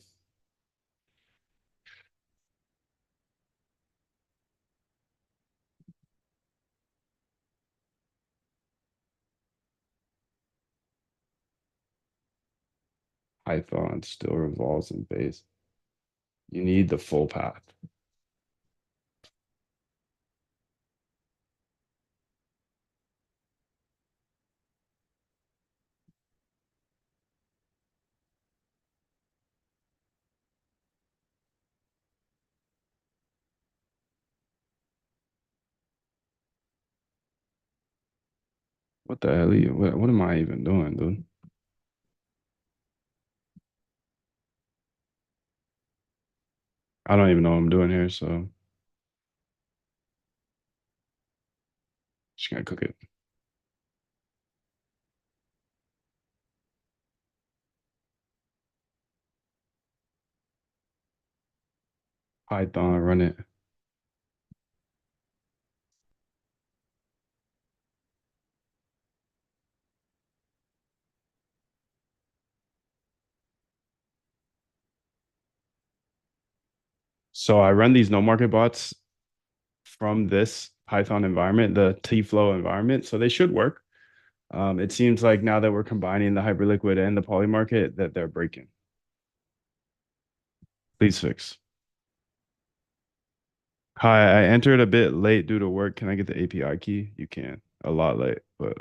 Python still revolves in base. You need the full path. What the hell? What am I even doing, dude? I don't even know what I'm doing here, so just gonna cook it. Python, run it. So I run these no market bots from this Python environment, the T-Flow environment, so they should work. It seems like now that we're combining the Hyperliquid and the Poly market that they're breaking. Please fix. Hi, I entered a bit late due to work. Can I get the API key? You can. A lot late, but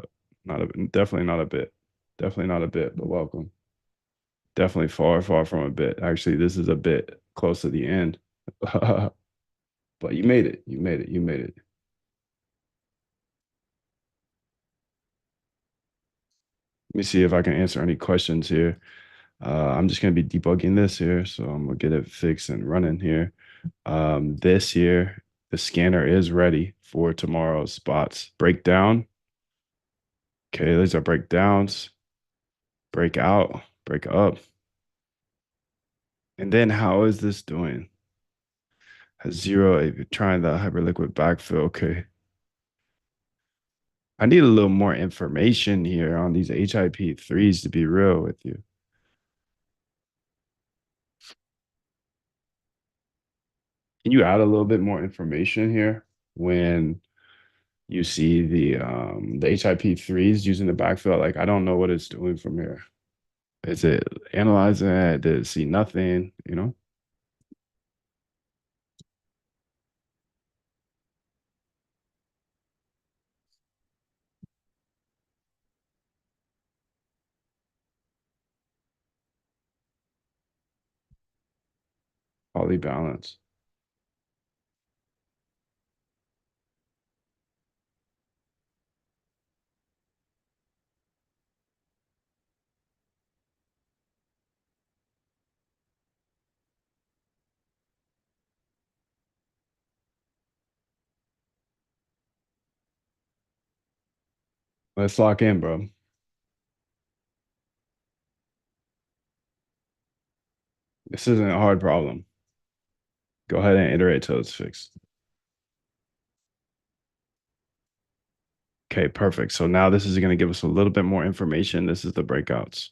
definitely not a bit. Definitely not a bit, but welcome. Definitely far, far from a bit. Actually, this is a bit close to the end. But you made it. You made it. You made it. Let me see if I can answer any questions here. I'm just going to be debugging this here. So I'm going to get it fixed and running here. This here, the scanner is ready for tomorrow's spots. Breakdown. Okay, these are breakdowns. Break out, break up. And then how is this doing? Has 0, trying the Hyperliquid backfill. Okay. I need a little more information here on these HIP3s to be real with you. Can you add a little bit more information here when you see the HIP3s using the backfill? Like, I don't know what it's doing from here. Is it analyzing it? Did it see nothing? You know? Poly balance. Let's lock in, bro. This isn't a hard problem. Go ahead and iterate till it's fixed. Okay, perfect. So now this is going to give us a little bit more information. This is the breakouts.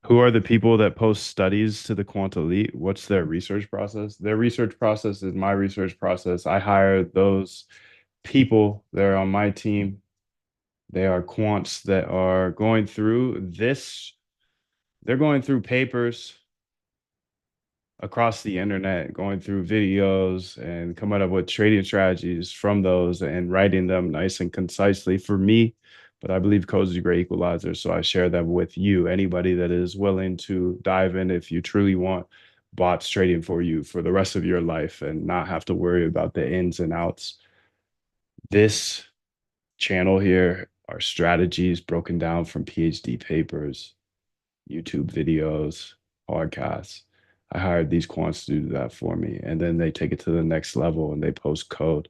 Who are the people that post studies to the Quant Elite? What's their research process? Their research process is my research process. I hire those people. They're on my team. They are quants that are going through this. They're going through papers across the internet, going through videos and coming up with trading strategies from those and writing them nice and concisely for me. But I believe code is a great equalizer. So I share them with you, anybody that is willing to dive in if you truly want bots trading for you for the rest of your life and not have to worry about the ins and outs. This channel here are strategies broken down from PhD papers, YouTube videos, podcasts. I hired these quants to do that for me. And then they take it to the next level and they post code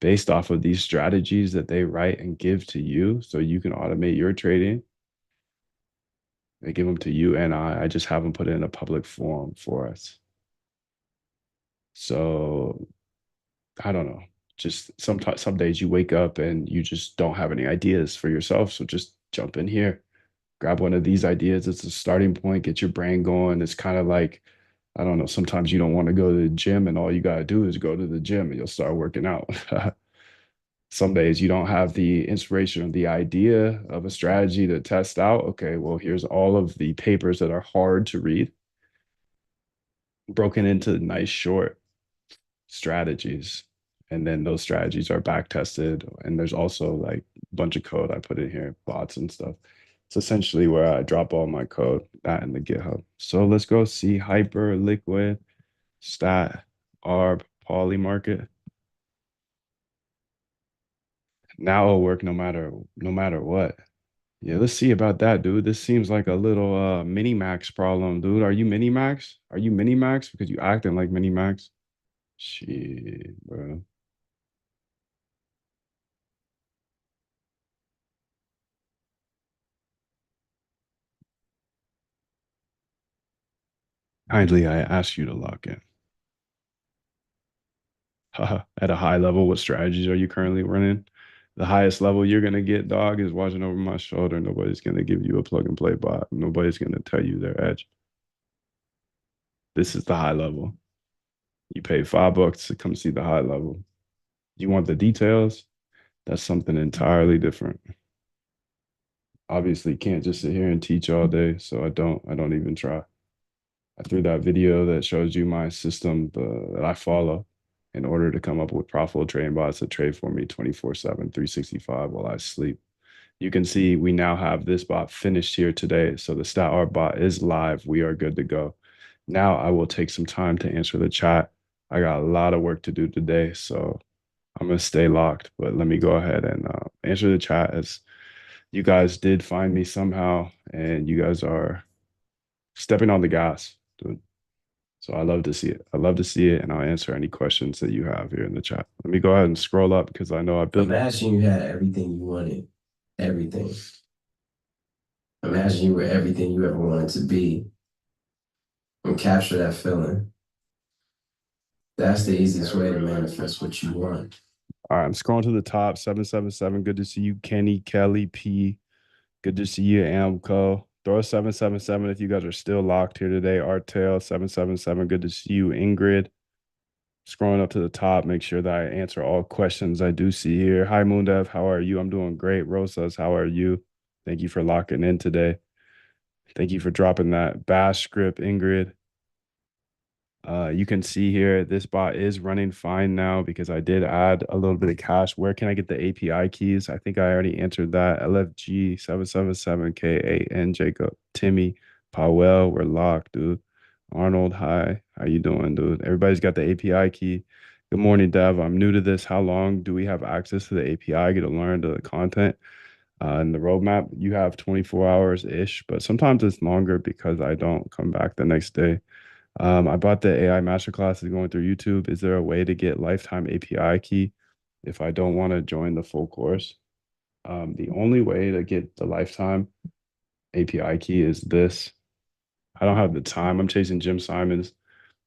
based off of these strategies that they write and give to you so you can automate your trading. They give them to you and I just have them put it in a public forum for us. So I don't know. Just sometimes, some days you wake up and you just don't have any ideas for yourself. So just jump in here, grab one of these ideas. It's a starting point, get your brain going. It's kind of like, I don't know, sometimes you don't want to go to the gym and all you got to do is go to the gym and you'll start working out. Some days you don't have the inspiration or the idea of a strategy to test out. Okay, well, here's all of the papers that are hard to read, broken into nice short strategies. And then those strategies are back tested. And there's also like a bunch of code I put in here, bots and stuff. It's essentially where I drop all my code, that in the GitHub. So let's go see Hyper, Liquid, Stat, ARB, Polymarket. Now it'll work no matter what. Yeah, let's see about that, dude. This seems like a little mini max problem, dude. Are you mini max? Are you mini max? Because you acting like mini max. Shit, bro. Kindly, I ask you to lock in. At a high level, what strategies are you currently running? The highest level you're gonna get, dog, is watching over my shoulder. Nobody's gonna give you a plug and play bot. Nobody's gonna tell you their edge. This is the high level. You pay $5 to come see the high level. You want the details? That's something entirely different. Obviously, can't just sit here and teach all day, so I don't even try. I threw that video that shows you my system that I follow in order to come up with profitable trading bots that trade for me 24/7, 365 while I sleep. You can see we now have this bot finished here today. So the StatR bot is live. We are good to go. Now I will take some time to answer the chat. I got a lot of work to do today, so I'm going to stay locked. But let me go ahead and answer the chat, as you guys did find me somehow, and you guys are stepping on the gas, dude. So I love to see it. I love to see it, and I'll answer any questions that you have here in the chat. Let me go ahead and scroll up because I know I built. Imagine you had everything you wanted, everything. Imagine you were everything you ever wanted to be, and capture that feeling. That's the easiest way to manifest what you want. All right, I'm scrolling to the top. 777. Good to see you, Kenny, Kelly, P. Good to see you, Amco. Throw a 777 if you guys are still locked here today. Artail 777. Good to see you, Ingrid. Scrolling up to the top, make sure that I answer all questions I do see here. Hi, Moondev. How are you? I'm doing great. Rosas, how are you? Thank you for locking in today. Thank you for dropping that bash script, Ingrid. You can see here, this bot is running fine now because I did add a little bit of cash. Where can I get the API keys? I think I already answered that. LFG 777K8N Jacob, Timmy, Powell, we're locked, dude. Arnold, hi. How you doing, dude? Everybody's got the API key. Good morning, Dev. I'm new to this. How long do we have access to the API? Get to learn the content. In the roadmap, you have 24 hours-ish, but sometimes it's longer because I don't come back the next day. I bought the AI masterclasses going through YouTube. Is there a way to get lifetime API key if I don't want to join the full course? The only way to get the lifetime API key is this. I don't have the time. I'm chasing Jim Simons,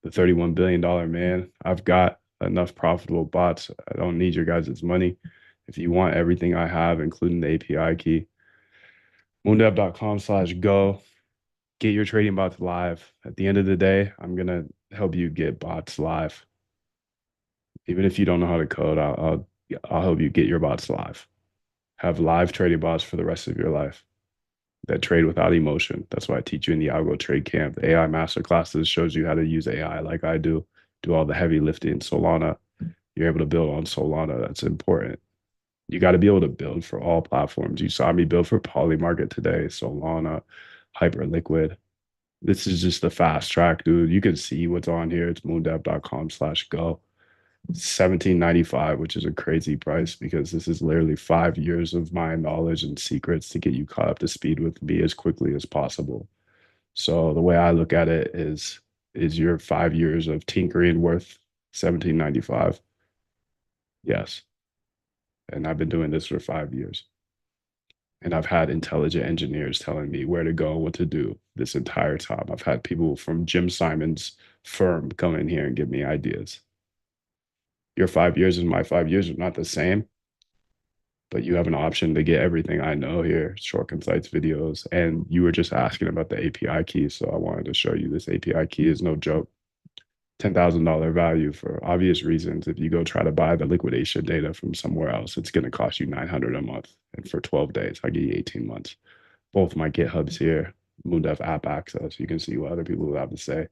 the $31 billion man. I've got enough profitable bots. I don't need your guys' money. If you want everything I have, including the API key, moondev.com/go. Get your trading bots live. At the end of the day, I'm going to help you get bots live. Even if you don't know how to code, I'll help you get your bots live. Have live trading bots for the rest of your life that trade without emotion. That's why I teach you in the Algo Trade Camp. The AI masterclasses shows you how to use AI like I do all the heavy lifting. Solana, you're able to build on Solana. That's important. You got to be able to build for all platforms. You saw me build for Polymarket today, Solana, Hyperliquid. This is just the fast track, dude. You can see what's on here. It's moondev.com/go. 17.95, which is a crazy price because this is literally 5 years of my knowledge and secrets to get you caught up to speed with me as quickly as possible. So the way I look at it is your 5 years of tinkering worth 17.95? Yes. And I've been doing this for 5 years. And I've had intelligent engineers telling me where to go, what to do this entire time. I've had people from Jim Simon's firm come in here and give me ideas. Your 5 years and my 5 years are not the same, but you have an option to get everything I know here, short, concise videos. And you were just asking about the API key. So I wanted to show you this API key is no joke. $10,000 value for obvious reasons. If you go try to buy the liquidation data from somewhere else, it's going to cost you $900 a month. And for 12 days, I give you 18 months. Both my GitHubs here, Moondev app access. You can see what other people have to say.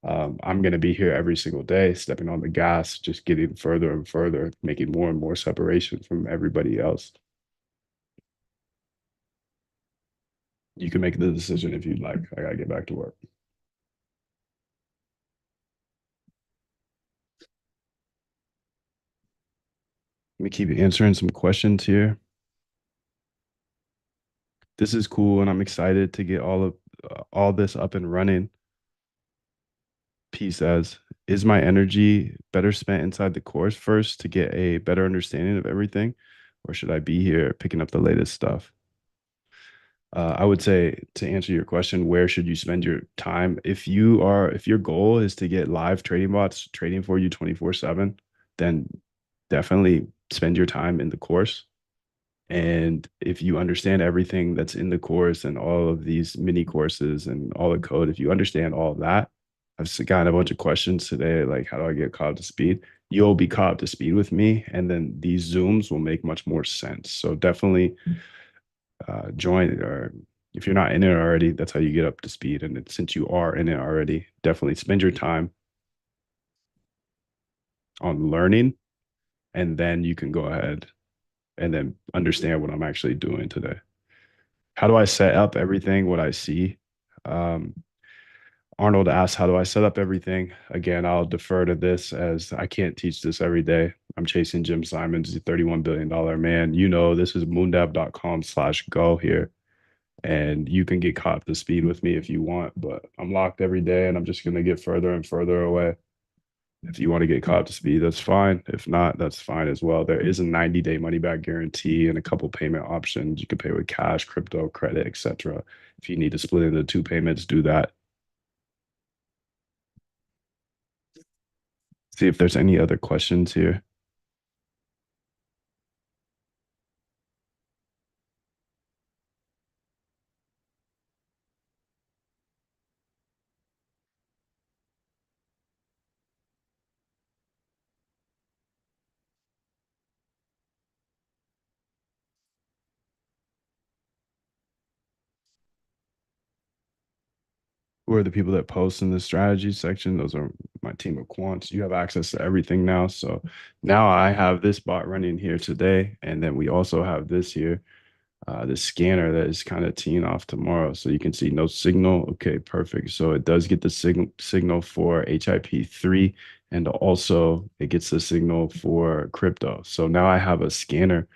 I'm going to be here every single day, stepping on the gas, just getting further and further, making more and more separation from everybody else. You can make the decision if you'd like. I got to get back to work. Let me keep answering some questions here. This is cool, and I'm excited to get all this up and running. P says, is my energy better spent inside the course first to get a better understanding of everything, or should I be here picking up the latest stuff? I would say, to answer your question, where should you spend your time? If your goal is to get live trading bots trading for you 24/7, then definitely spend your time in the course. And if you understand everything that's in the course and all of these mini courses and all the code, if you understand all of that, I've gotten a bunch of questions today, like how do I get caught up to speed? You'll be caught up to speed with me, and then these Zooms will make much more sense. So definitely join, or if you're not in it already, that's how you get up to speed. And since you are in it already, definitely spend your time on learning, and then you can go ahead and then understand what I'm actually doing today. How do I set up everything, what I see? Arnold asked, how do I set up everything? Again, I'll defer to this as I can't teach this every day. I'm chasing Jim Simons, the $31 billion man. You know, this is moondev.com/go here. And you can get caught up to speed with me if you want, but I'm locked every day and I'm just going to get further and further away. If you want to get caught up to speed, that's fine. If not, that's fine as well. There is a 90-day money back guarantee and a couple payment options. You can pay with cash, crypto, credit, etc. If you need to split into 2 payments, do that. See if there's any other questions here. Who are the people that post in the strategy section? Those are my team of quants. You have access to everything now. So now I have this bot running here today. And then we also have this here, the scanner that is kind of teeing off tomorrow. So you can see no signal. Okay, perfect. So it does get the signal for HIP3, and also it gets the signal for crypto. So now I have a scanner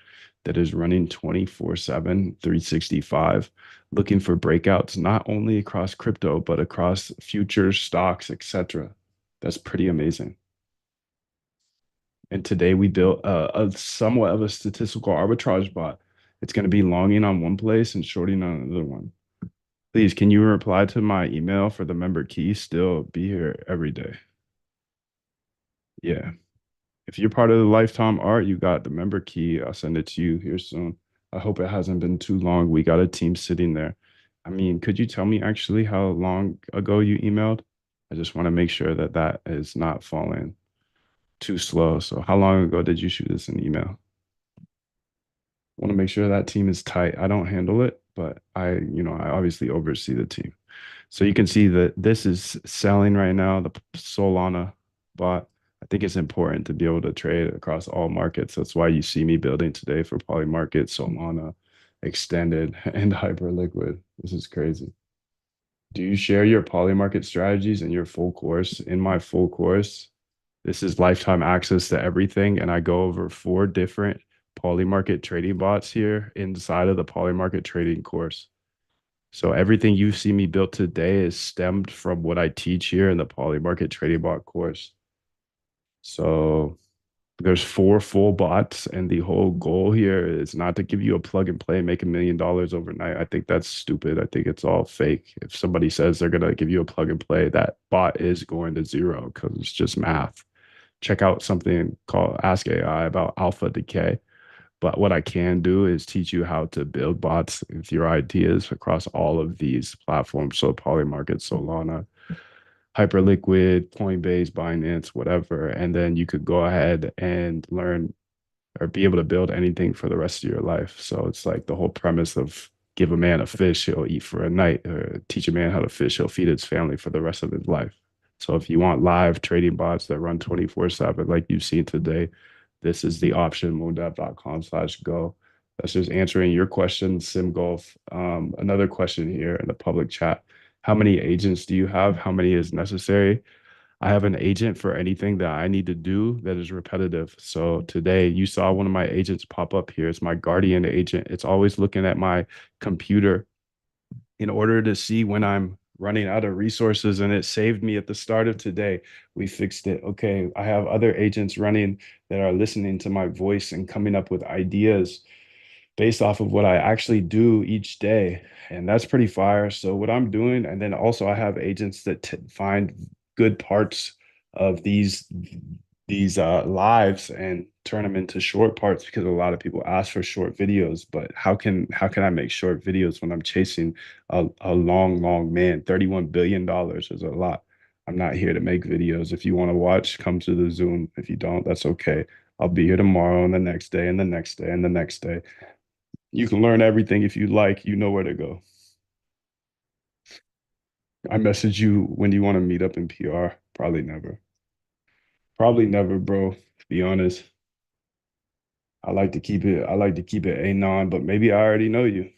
that is running 24/7, 365, looking for breakouts, not only across crypto, but across futures, stocks, etc. That's pretty amazing. And today we built a somewhat of a statistical arbitrage bot. It's going to be longing on one place and shorting on another one. Please, can you reply to my email for the member key? Still be here every day. Yeah. If you're part of the Lifetime Art, you got the member key. I'll send it to you here soon. I hope it hasn't been too long. We got a team sitting there. I mean, could you tell me actually how long ago you emailed? I just want to make sure that that is not falling too slow. So how long ago did you shoot this in email? Want to make sure that team is tight. I don't handle it, but I obviously oversee the team. So you can see that this is selling right now, the Solana bot. I think it's important to be able to trade across all markets. That's why you see me building today for Polymarket, Solana, Extended, and Hyperliquid. This is crazy. Do you share your Polymarket strategies in your full course? In my full course, This is lifetime access to everything. And I go over 4 different Polymarket trading bots here inside of the Polymarket trading course. So everything you see me built today is stemmed from what I teach here in the Polymarket trading bot course. So there's 4 full bots, and the whole goal here is not to give you a plug and play, make $1 million overnight. I think that's stupid. I think it's all fake. If somebody says they're gonna give you a plug and play, that bot is going to zero because it's just math. Check out something called Ask AI about alpha decay. But what I can do is teach you how to build bots with your ideas across all of these platforms. So Polymarket, Solana, Hyperliquid, Coinbase, Binance, whatever. And then you could go ahead and learn or be able to build anything for the rest of your life. So it's like the whole premise of give a man a fish, he'll eat for a night, or teach a man how to fish, he'll feed his family for the rest of his life. So if you want live trading bots that run 24/7, like you've seen today, this is the option, moondev.com/go. That's just answering your question, SimGolf. Another question here in the public chat. How many agents do you have? How many is necessary? I have an agent for anything that I need to do that is repetitive. So today you saw one of my agents pop up here. It's my guardian agent. It's always looking at my computer in order to see when I'm running out of resources, and it saved me at the start of today. We fixed it. Okay, I have other agents running that are listening to my voice and coming up with ideas based off of what I actually do each day. And that's pretty fire. So what I'm doing, and then also I have agents that find good parts of these lives and turn them into short parts, because a lot of people ask for short videos. But how can I make short videos when I'm chasing a long man? $31 billion is a lot. I'm not here to make videos. If you want to watch, come to the Zoom. If you don't, that's okay. I'll be here tomorrow and the next day and the next day and the next day. You can learn everything if you like. You know where to go. I message you, when do you want to meet up in PR? Probably never. Probably never, bro. To be honest, I like to keep it anon, but maybe I already know you.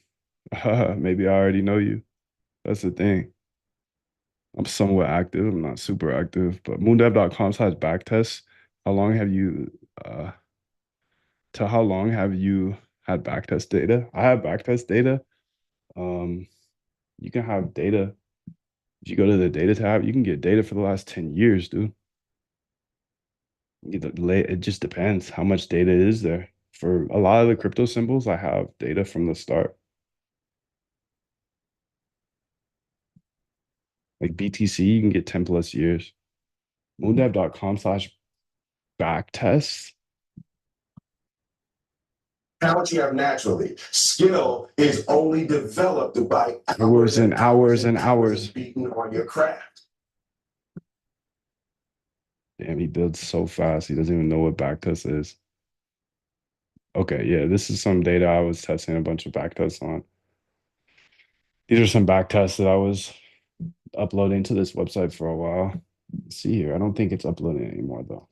Maybe I already know you. That's the thing. I'm somewhat active. I'm not super active, but moondev.com/backtest. How long have you uh to how long have you had backtest data? I have backtest data. Um, you can have data. If you go to the data tab, you can get data for the last 10 years, dude. It just depends how much data is there. For a lot of the crypto symbols, I have data from the start. Like BTC, you can get 10 plus years. Moondev.com/backtest. Talent you have naturally. Skill is only developed by Hours and hours and hours. beating on your craft. Damn, he builds so fast. He doesn't even know what backtest is. Okay, yeah, this is some data I was testing a bunch of backtests on. These are some backtests that I was uploading to this website for a while. Let's see here. I don't think it's uploading anymore though.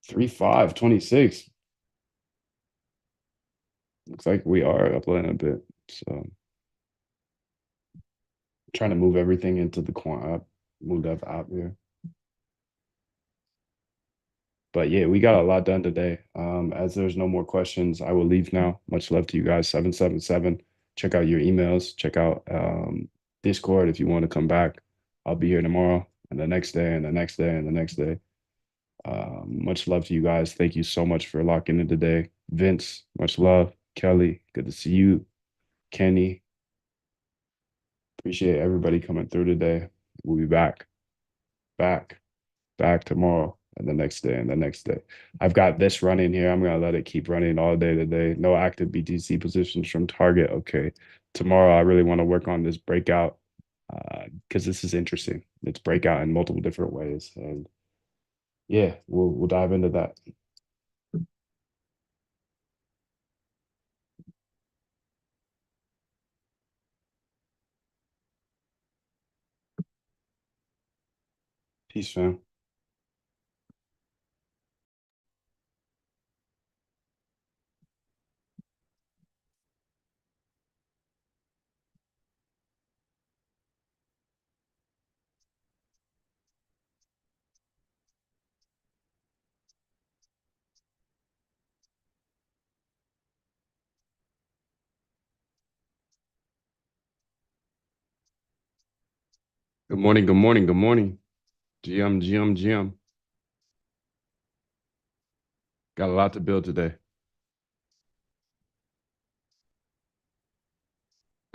3/5/26. Looks like we are uploading a bit. So trying to move everything into the Quant app, MoonDev app here. But yeah, we got a lot done today. As there's no more questions, I will leave now. Much love to you guys. 777. Check out your emails. Check out Discord if you want to come back. I'll be here tomorrow and the next day and the next day and the next day. Much love to you guys. Thank you so much for locking in today. Vince, much love. Kelly, good to see you. Kenny, appreciate everybody coming through today. We'll be back, back tomorrow and the next day and the next day. I've got this running here. I'm gonna let it keep running all day today. No active BTC positions from target. Okay. Tomorrow I really want to work on this breakout because this is interesting. It's breakout in multiple different ways. And yeah, we'll dive into that. Peace, fam. Good morning, good morning, good morning. GM. Got a lot to build today.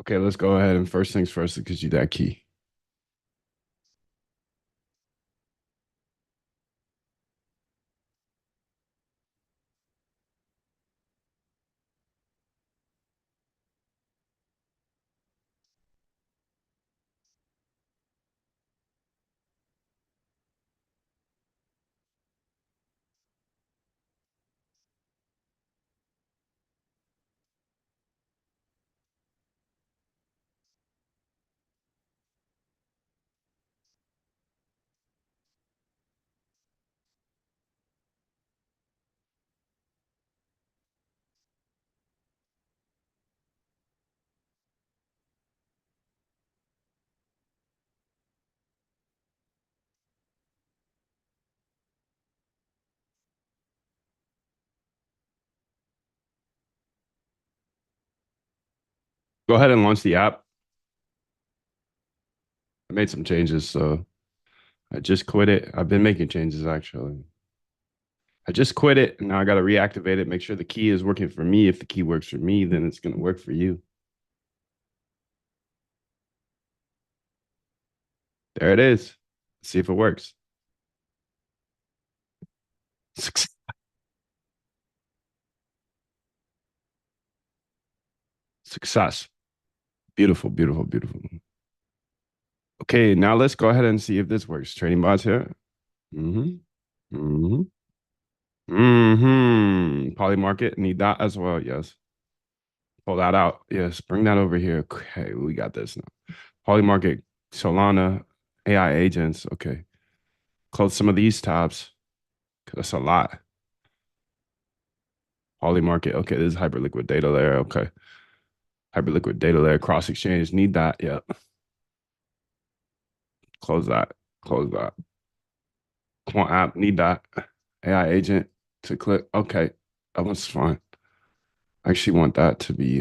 Okay, let's go ahead and first things first, because you that key. Go ahead and launch the app. I made some changes, so I just quit it. I've been making changes actually. I just quit it and now I got to reactivate it, make sure the key is working for me. If the key works for me, then it's going to work for you. There it is. Let's see if it works. Success. Beautiful, beautiful, beautiful. Okay, now let's go ahead and see if this works. Trading bots here. Poly market, need that as well. Yes. Pull that out. Yes. Bring that over here. Okay, we got this now. Poly market, Solana, AI agents. Okay. Close some of these tabs. That's a lot. Poly market. Okay, this is hyperliquid data layer. Okay. Hyperliquid data layer, cross exchange. Need that. Yeah. Close that. Close that. Quant app. Need that. AI agent to click. Okay. That one's fine. I actually want that to be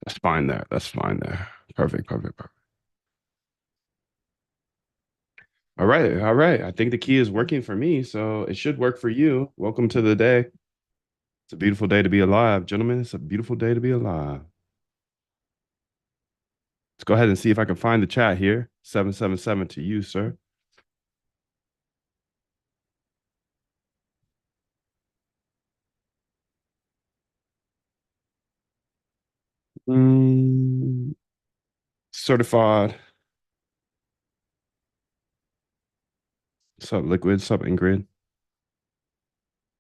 that's fine there. That's fine there. Perfect. All right. All right. I think the key is working for me, so it should work for you. Welcome to the day. It's a beautiful day to be alive, gentlemen. It's a beautiful day to be alive. Let's go ahead and see if I can find the chat here. 777 to you, sir. Certified. What's up, Liquid? What's up, Ingrid?